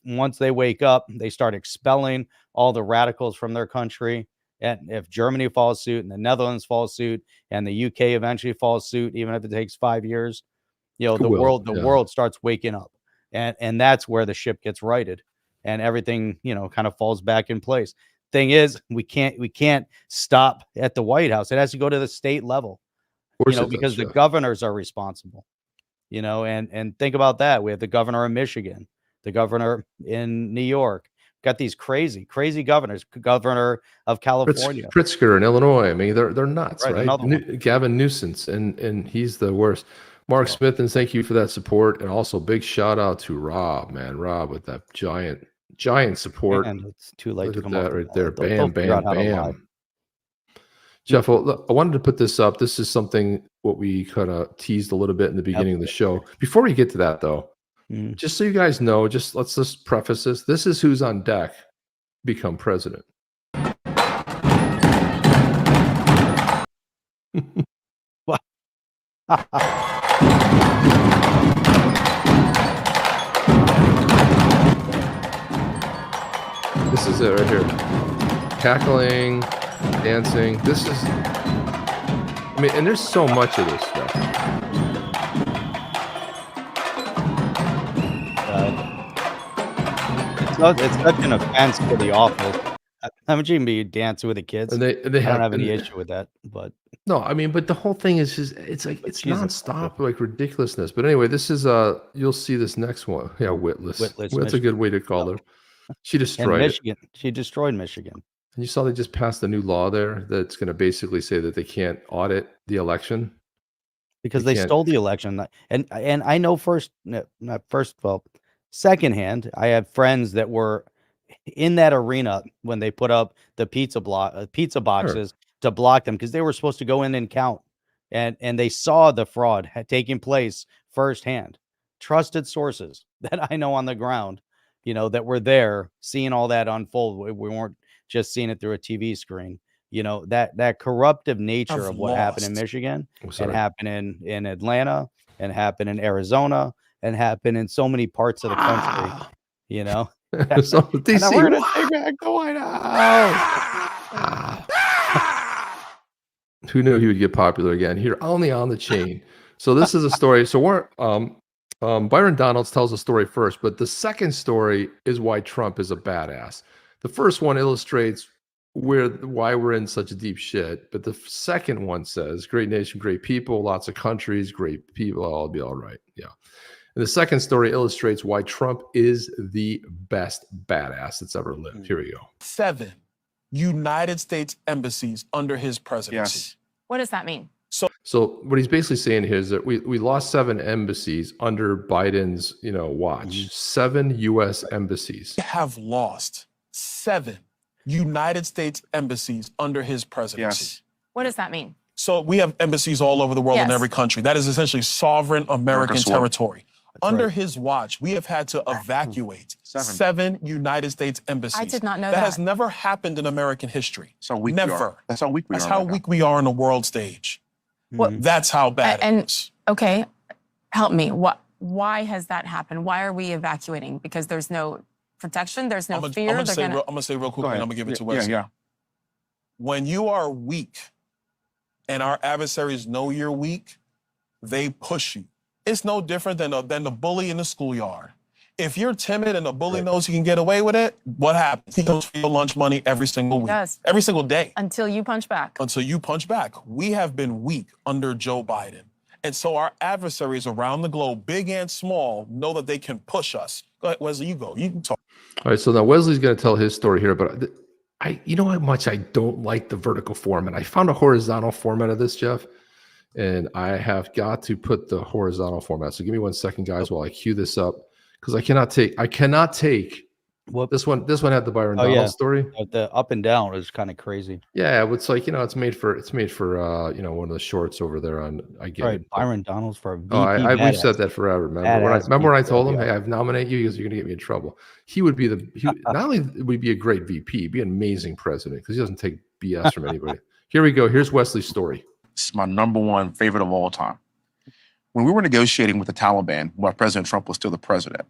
Once they wake up, they start expelling all the radicals from their country. And if Germany follows suit, and the Netherlands follows suit, and the UK eventually follows suit, even if it takes 5 years, the world starts waking up, and that's where the ship gets righted, and everything kind of falls back in place. Thing is, we can't stop at the White House. It has to go to the state level, because the governors are responsible. And think about that. We have the governor of Michigan, the governor in New York. Got these crazy governors. Governor of California, Pritzker in Illinois. I mean, they're nuts, right? Gavin Newsom, and he's the worst. Mark Smith, and thank you for that support, and also big shout out to Rob, with that giant support. And it's too late to come that up right with there. that. Bam. Jeff, I wanted to put this up. This is something what we kind of teased a little bit in the beginning of the show. Before we get to that, though. Just so you guys know, let's just preface this. This is who's on deck to become president. This is it right here. Cackling, dancing. This is, I mean, and there's so much of this stuff. It's such an offense for the office. Haven't you be dancing with the kids? And they I don't have any and- issue with that, but No, I mean, but the whole thing is just, it's like, it's Jesus. nonstop, like ridiculousness. But anyway, this is, you'll see this next one. Yeah, Witless. Witless, That's a good way to call her. She in destroyed it. Michigan, she destroyed Michigan. And you saw they just passed a new law there that's going to basically say that they can't audit the election. Because They they can't- stole the election, and I know secondhand. I have friends that were in that arena when they put up the pizza boxes to block them because they were supposed to go in and count, and they saw the fraud taking place firsthand. Trusted sources that I know on the ground, that were there seeing all that unfold. We weren't just seeing it through a TV screen. That corruptive nature of what happened in Michigan and happened in Atlanta and happened in Arizona and happened in so many parts of the country, So And now we're DC, gonna take back the White House. who knew he would get popular again? Here, only on the chain. So this is a story. So we're Byron Donalds tells a story first, but the second story is why Trump is a badass. The first one illustrates why we're in such deep shit, but the second one says, "Great nation, great people, lots of countries, great people, I'll be all right." Yeah. And the second story illustrates why Trump is the best badass that's ever lived. Here we go. 7 United States embassies under his presidency. Yes. What does that mean? So what he's basically saying here is that we lost 7 embassies under Biden's watch. 7 U.S. embassies. We have lost 7 United States embassies under his presidency. Yes. What does that mean? So we have embassies all over the world in Yes. every country. That is essentially sovereign American Mercosur. territory. Under right. his watch, we have had to evacuate 7. 7 United States embassies. I did not know that. that. has never happened in American history. That's how weak we Never. are. That's how weak we That's are. how right now. weak we are on the world stage. What- That's how bad and- it is. Okay, help me. Why has that happened? Why are we evacuating? Because there's no protection, there's no I'm fear. gonna They're say gonna... real quick, Go and ahead. I'm gonna give it to Yeah, Wesley. yeah. When you are weak and our adversaries know you're weak, they push you. It's no different than the bully in the schoolyard. If you're timid and the bully knows he can get away with it, what happens? He comes for your lunch money every single week, does. every single day, Until you punch back. until you punch back. We have been weak under Joe Biden. And so our adversaries around the globe, big and small, know that they can push us. Go ahead, Wesley, you go. You can talk. All right, so now Wesley's going to tell his story here, but you know how much I don't like the vertical format. I found a horizontal format of this, Jeff, and I have got to put the horizontal format. So give me 1 second, guys, while I cue this up, because I cannot take What this one. This one had the Byron Oh, Donald yeah. story. the up and down is kind of crazy. Yeah, it's like it's made for one of the shorts over there on. I get Right, it. Byron Donalds for a VP. We've badass. said that forever. Remember Badass when I VP, told him, yeah. "Hey, I've nominated you because you're going to get me in trouble." He would be not only would he be a great VP, he'd be an amazing president because he doesn't take BS from anybody. Here we go. Here's Wesley's story. It's my number one favorite of all time. When we were negotiating with the Taliban, while President Trump was still the president,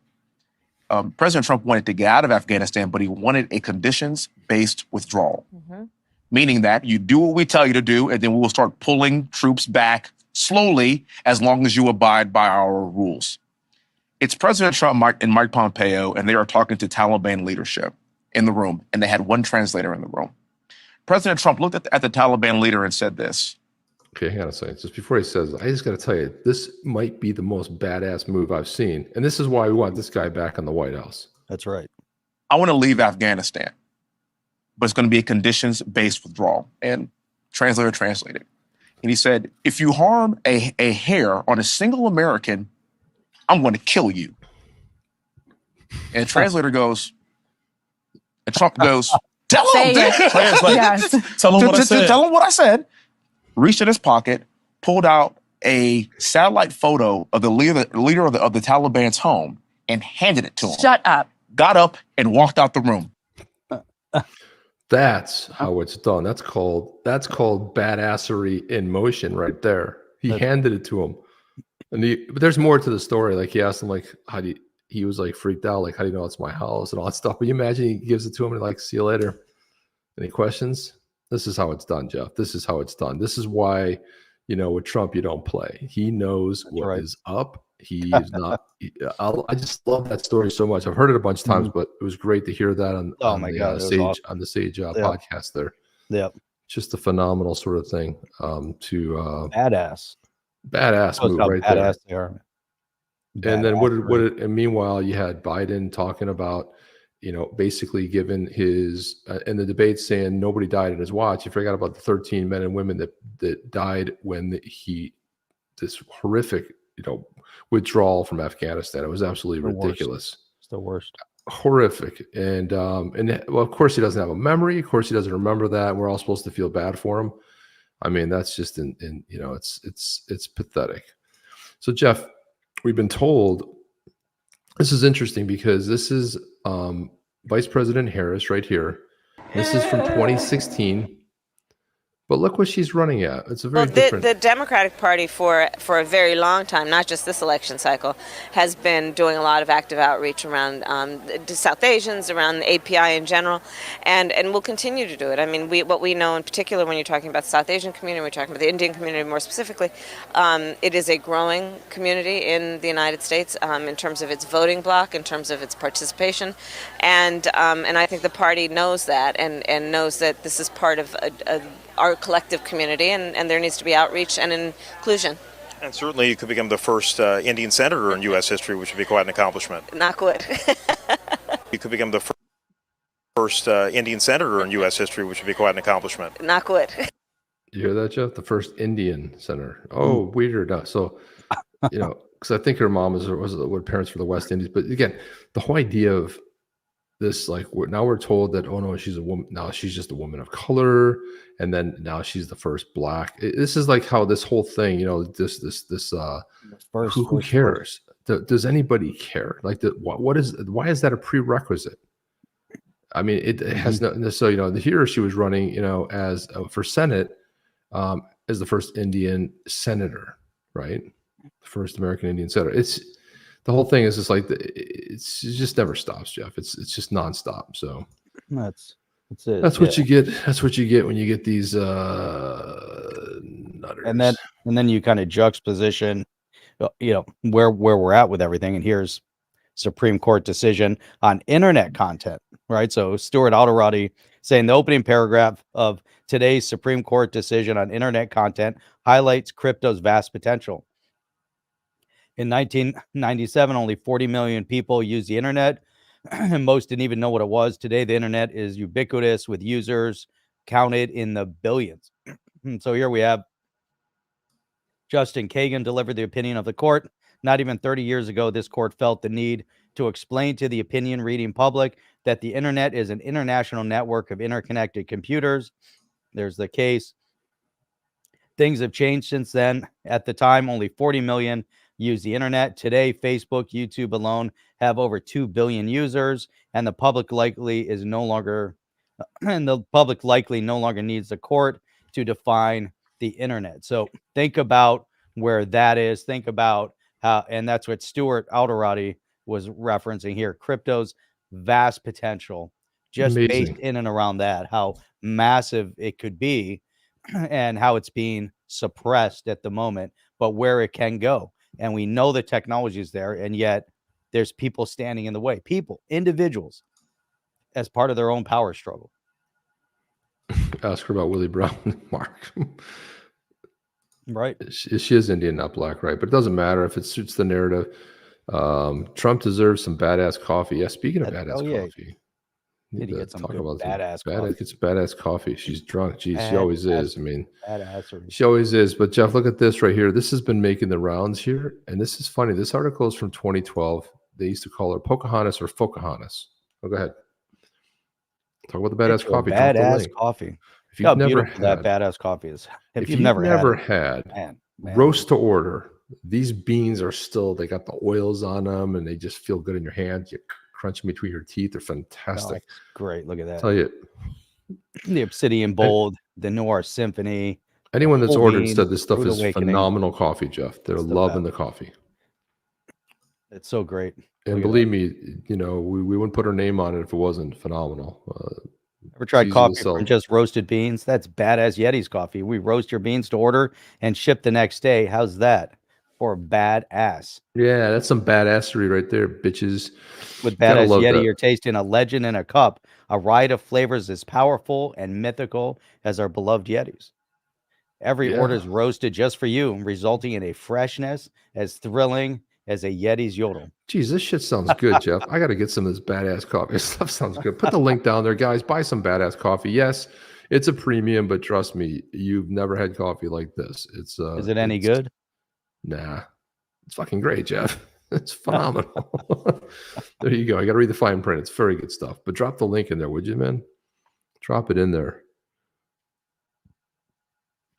President Trump wanted to get out of Afghanistan, but he wanted a conditions-based withdrawal, meaning that you do what we tell you to do, and then we will start pulling troops back slowly as long as you abide by our rules. It's President Trump and Mike Pompeo, and they are talking to Taliban leadership in the room, and they had one translator in the room. President Trump looked at the Taliban leader and said this. Okay, hang on a second. Just before he says, I just got to tell you, this might be the most badass move I've seen, and this is why we want this guy back in the White House. That's right. I want to leave Afghanistan, but it's going to be a conditions-based withdrawal. And translator translated. And he said, if you harm a hair on a single American, I'm going to kill you. And translator goes, and Trump goes, tell Say him. it. Translate. Yes. Tell him what I said. Tell him what I said. Reached in his pocket, pulled out a satellite photo of the leader of the Taliban's home and handed it to him. Shut up. Got up and walked out the room. That's how it's done. That's called badassery in motion right there. He handed it to him. And but there's more to the story. Like he asked him, like, he was like freaked out, like, how do you know it's my house and all that stuff. But you imagine he gives it to him and like, see you later. Any questions? This is how it's done, Jeff. This is how it's done. This is why, with Trump, you don't play. He knows what is up. He is not. I just love that story so much. I've heard it a bunch of times, but it was great to hear that on the Sage podcast there. Yep. Just a phenomenal sort of thing. Badass move right badass there. They are. And then and meanwhile you had Biden talking about, basically giving his in the debate saying nobody died at his watch. You forgot about the 13 men and women that died when this horrific, withdrawal from Afghanistan. It was absolutely ridiculous. It's the worst. Horrific. And well, of course he doesn't have a memory. Of course he doesn't remember that. We're all supposed to feel bad for him. I mean, that's just it's pathetic. So Jeff, we've been told, this is interesting because this is Vice President Harris right here. This is from 2016. But look what she's running at. It's a very different. The Democratic Party for a very long time, not just this election cycle, has been doing a lot of active outreach around the South Asians, around the API in general, and will continue to do it. I mean, what we know in particular when you're talking about the South Asian community, we're talking about the Indian community more specifically, it is a growing community in the United States in terms of its voting bloc, in terms of its participation, and I think the party knows that and knows that this is part of our collective community, and there needs to be outreach and inclusion. And certainly you could become the first Indian senator in U.S. history, which would be quite an accomplishment. Knock wood. You could become the first Indian senator in U.S. history, which would be quite an accomplishment. Knock wood. You hear that, Jeff? The first Indian senator. Oh, weird. So, because I think her mom was parents for the West Indies. But again, the whole idea of this, like, now we're told that, oh no, she's a woman. Now she's just a woman of color, and then now she's the first black. This is like how this whole thing, who cares? Does anybody care? Like, why is that a prerequisite? I mean, it has no. So here she was running, as for Senate, as the first Indian senator, right? The first American Indian senator. The whole thing is just like it just never stops, Jeff. It's just nonstop. So that's it. That's what you get. That's what you get when you get these nutters. And then you kind of juxtaposition, where we're at with everything. And here's Supreme Court decision on internet content, right? So Stuart Alderody saying the opening paragraph of today's Supreme Court decision on internet content highlights crypto's vast potential. In 1997, only 40 million people used the internet, and most didn't even know what it was. Today, the internet is ubiquitous with users counted in the billions. So here we have Justin Kagan delivered the opinion of the court. Not even 30 years ago, this court felt the need to explain to the opinion reading public that the internet is an international network of interconnected computers. There's the case. Things have changed since then. At the time, only 40 million use the internet. Today, Facebook, YouTube alone have over 2 billion users, and the public likely no longer needs the court to define the internet. So think about where that is. Think about how, and that's what Stuart Alderody was referencing here. Crypto's vast potential, just based in and around that, how massive it could be, and how it's being suppressed at the moment, but where it can go. And we know the technology is there, and yet there's people standing in the way. Individuals, as part of their own power struggle. Ask her about Willie Brown, Mark. Right. She is Indian, not black, right? But it doesn't matter if it suits the narrative. Trump deserves some badass coffee. Yeah, speaking of badass coffee. Need to get some badass coffee. Get some badass coffee. She's drunk. Geez, she always is. I mean, badassery. She always is. But Jeff, look at this right here. This has been making the rounds here, and this is funny. This article is from 2012. They used to call her Pocahontas or Pocahontas. Oh, go ahead. Talk about the badass coffee. Badass coffee. If you've never had that badass coffee is. If you've never had roast to order, these beans are still. They got the oils on them, and they just feel good in your hand. You crunching between your teeth. They're fantastic. Great. Look at that. Tell you, the Obsidian Bold, the Noir Symphony, Anyone that's Full ordered beans, said this stuff rude is awakening. phenomenal coffee, Jeff. They're It's the loving best. the coffee. It's so great. And Look at believe me, you know, we wouldn't put our name on it if it wasn't phenomenal. Ever tried easy to coffee sell. from just roasted beans? That's badass Yeti's coffee. We roast your beans to order and ship the next day. How's that for badass? Yeah, that's some badassery right there, bitches. With Gotta badass love Yeti, that. you're tasting a legend in a cup. A riot of flavors as powerful and mythical as our beloved Yetis. Every Yeah. order is roasted just for you, resulting in a freshness as thrilling as a Yeti's yodel. Geez, this shit sounds good, Jeff. I got to get some of this badass coffee. This stuff sounds good. Put the link down there, guys. Buy some badass coffee. Yes, it's a premium, but trust me, you've never had coffee like this. It's Is it any it's- good? Nah, it's fucking great, Jeff. It's phenomenal. There you go. I got to read the fine print. It's very good stuff. But drop the link in there, would you, man? Drop it in there.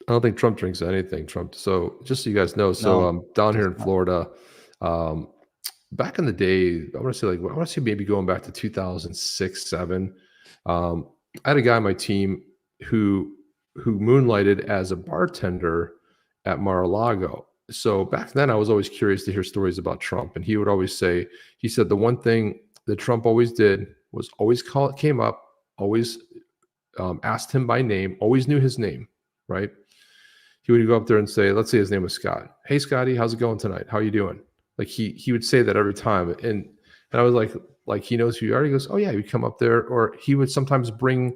I don't think Trump drinks anything. Trump. So just so you guys know, so No, down here in does not. Florida, back in the day, I want to say maybe going back to 2006, 7. I had a guy on my team who moonlighted as a bartender at Mar-a-Lago. So back then, I was always curious to hear stories about Trump, and he would always say, he said the one thing that Trump always did was always came up, always asked him by name, always knew his name, right? He would go up there and say, let's say his name was Scott. Hey, Scotty, how's it going tonight? How you doing? Like he would say that every time. And I was like he knows who you are. He goes, oh yeah, he'd come up there. Or he would sometimes bring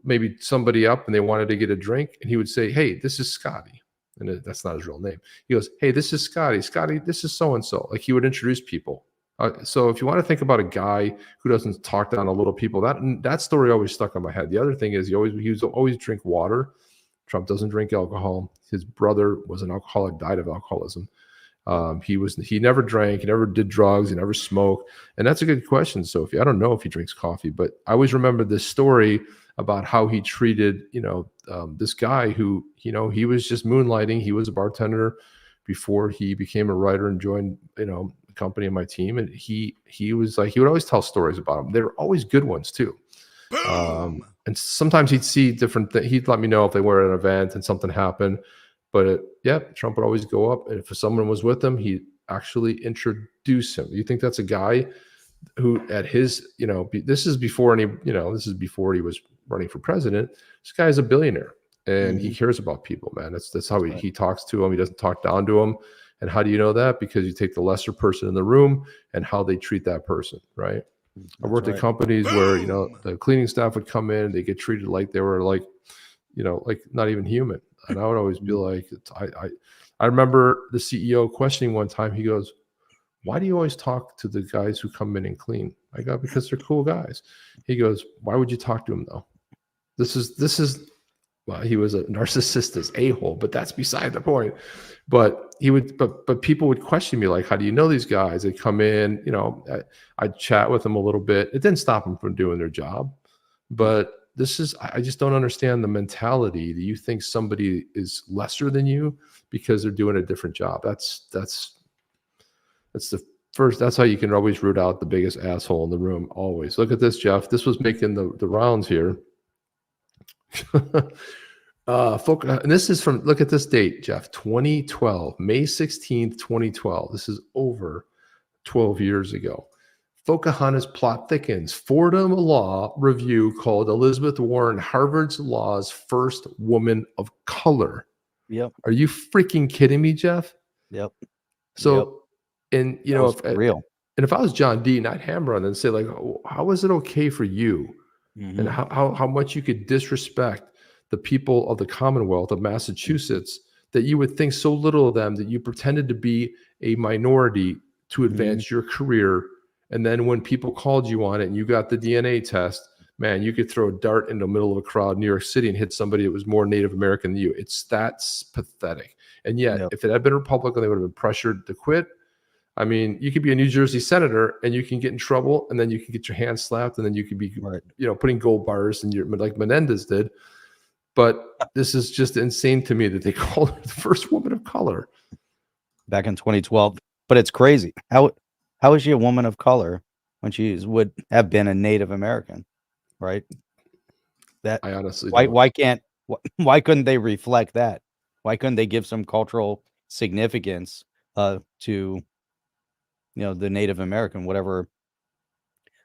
maybe somebody up and they wanted to get a drink. And he would say, hey, this is Scotty. And that's not his real name. He goes, hey, this is Scotty. Scotty, this is so-and-so. Like he would introduce people. So if you want to think about a guy who doesn't talk down to little people, that story always stuck in my head. The other thing is he was always drink water. Trump doesn't drink alcohol. His brother was an alcoholic, died of alcoholism. He never drank, he never did drugs, he never smoked. And that's a good question, Sophie. I don't know if he drinks coffee, but I always remember this story about how he treated, this guy who, he was just moonlighting. He was a bartender before he became a writer and joined, a company on my team. And he was like, he would always tell stories about him. They were always good ones too. And sometimes he'd see different things. He'd let me know if they were at an event and something happened. But Trump would always go up, and if someone was with him, he'd actually introduce him. You think that's a guy who, at his, this is before this is before he was running for president. This guy is a billionaire, and he cares about people, man. That's how he talks to them. He doesn't talk down to them. And how do you know that? Because you take the lesser person in the room and how they treat that person, right? I worked at companies where, the cleaning staff would come in, they get treated like they were like not even human. And I would always be like, I remember the CEO questioning one time, he goes, why do you always talk to the guys who come in and clean? I go, because they're cool guys. He goes, why would you talk to them though? This is, well, he was a narcissist, a-hole, but that's beside the point. But but people would question me, like, how do you know these guys? They come in, I'd chat with them a little bit. It didn't stop them from doing their job. But I just don't understand the mentality that you think somebody is lesser than you because they're doing a different job. That's the first, that's how you can always root out the biggest asshole in the room. Always. Look at this, Jeff. This was making the rounds here. And this is from, look at this date, Jeff, 2012, May 16th, 2012. This is over 12 years ago. Pocahontas plot thickens. Fordham Law Review called Elizabeth Warren Harvard's law's first woman of color. Yep. Are you freaking kidding me, Jeff? Yep. So, and real. And if I was John Dean, I'd hammer on and say, like, how is it okay for you? Mm-hmm. And how much you could disrespect the people of the Commonwealth of Massachusetts, that you would think so little of them, that you pretended to be a minority to advance your career. And then when people called you on it and you got the DNA test, man, you could throw a dart in the middle of a crowd in New York City and hit somebody that was more Native American than you. That's pathetic. And yet, if it had been Republican, they would have been pressured to quit. I mean, you could be a New Jersey senator and you can get in trouble, and then you can get your hand slapped, and then you could be, putting gold bars in your, like Menendez did. But this is just insane to me that they called her the first woman of color back in 2012. But it's crazy. How is she a woman of color when she would have been a Native American, right? That I honestly why couldn't they reflect that? Why couldn't they give some cultural significance to the Native American, whatever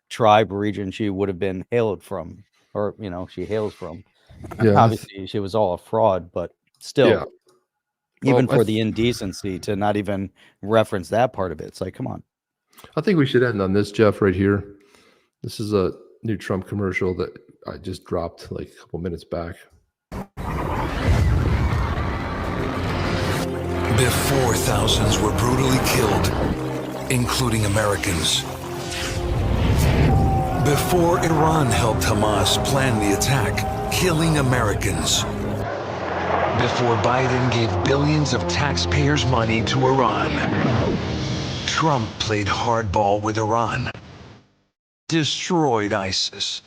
tribe or region she would have been hailed from, or she hails from? Yeah. Obviously she was all a fraud, but still, Yeah. even Well, for the indecency to not even reference that part of it, it's like, come on. I think we should end on this, Jeff, right here. This is a new Trump commercial that I just dropped like a couple minutes back. Before thousands were brutally killed, including Americans. Before Iran helped Hamas plan the attack, killing Americans. Before Biden gave billions of taxpayers' money to Iran, Trump played hardball with Iran, destroyed ISIS,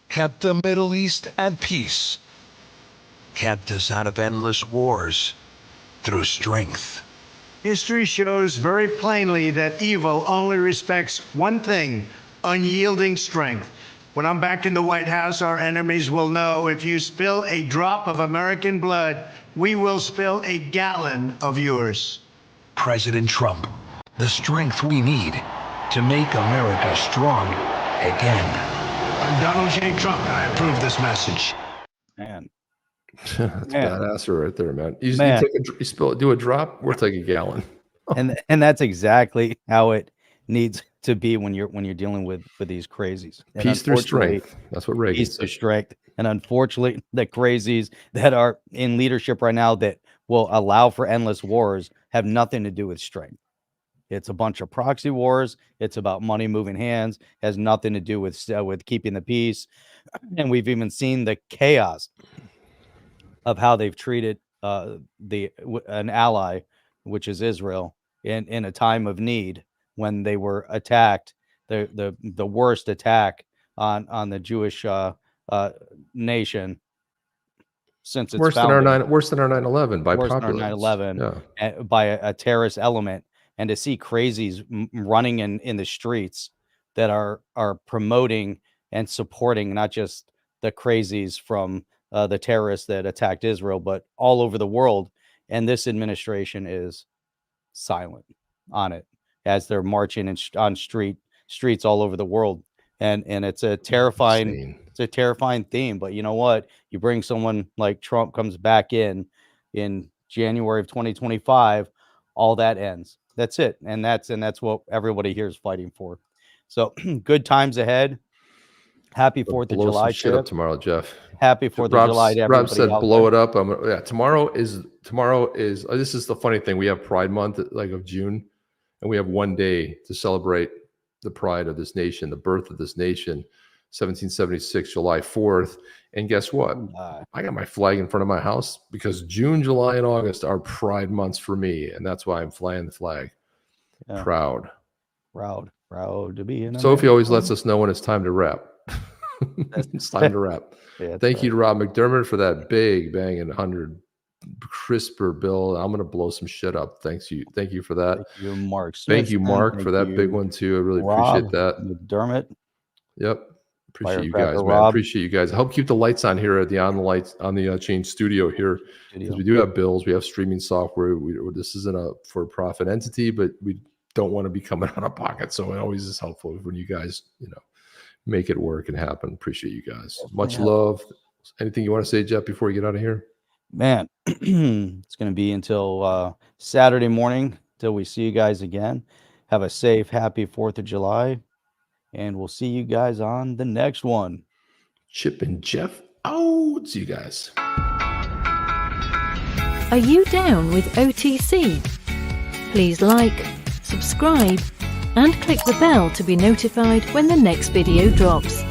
kept the Middle East at peace, kept us out of endless wars through strength. History shows very plainly that evil only respects one thing: unyielding strength. When I'm back in the White House, our enemies will know if you spill a drop of American blood, we will spill a gallon of yours. President Trump, the strength we need to make America strong again. I'm Donald J. Trump, and I approve this message. Man. That's Man. badass right there, man. You do a drop, we'll take a gallon. and that's exactly how it needs to be when you're dealing with these crazies. And Peace through unfortunately, strength. That's what Reagan peace said. through strength. And unfortunately, the crazies that are in leadership right now that will allow for endless wars have nothing to do with strength. It's a bunch of proxy wars. It's about money moving hands. Has nothing to do with keeping the peace. And we've even seen the chaos of how they've treated an ally, which is Israel, in a time of need when they were attacked, the worst attack on the Jewish nation since its worse founding. than our 9/11 by Worse than our populace. 9/11 by a terrorist element, and to see crazies running in the streets that are promoting and supporting not just the crazies from the terrorists that attacked Israel, but all over the world. And this administration is silent on it as they're marching on streets all over the world. And it's a terrifying, it's a terrifying theme. But you know what? You bring someone like Trump comes back in January of 2025, all that ends. That's it. And that's what everybody here is fighting for. So good times ahead. Happy 4th of July, shit up tomorrow, Jeff. Happy 4th of July to everybody. Rob said, out "Blow there. it up." Yeah, tomorrow is. This is the funny thing. We have Pride Month, like of June, and we have one day to celebrate the pride of this nation, the birth of this nation, 1776, July 4th. And guess what? I got my flag in front of my house because June, July, and August are Pride months for me, and that's why I'm flying the flag. Yeah. Proud to be in. Sophie always lets us know when it's time to wrap. It's time to wrap. Yeah, Thank you to Rob McDermott for that big banging 100 crisper bill. I'm gonna blow some shit up. Thank you for that. Thank you, Mark. Thank you, Mark, Thank for that you, big one too. I really Rob appreciate that. McDermott. Yep. Appreciate you Firecracker guys, man. Rob. Appreciate you guys. Help keep the lights on here at the on the Change Studio here, because we do have bills. We have streaming software. This isn't a for-profit entity, but we don't want to be coming out of pocket. So it always is helpful when you guys, make it work and happen. Appreciate you guys. Much love. Anything you want to say, Jeff, before we get out of here? Man, it's going to be until Saturday morning till we see you guys again. Have a safe, happy 4th of July, and we'll see you guys on the next one. Chip and Jeff out. See you guys. Are you down with OTC? Please like, subscribe, and click the bell to be notified when the next video drops.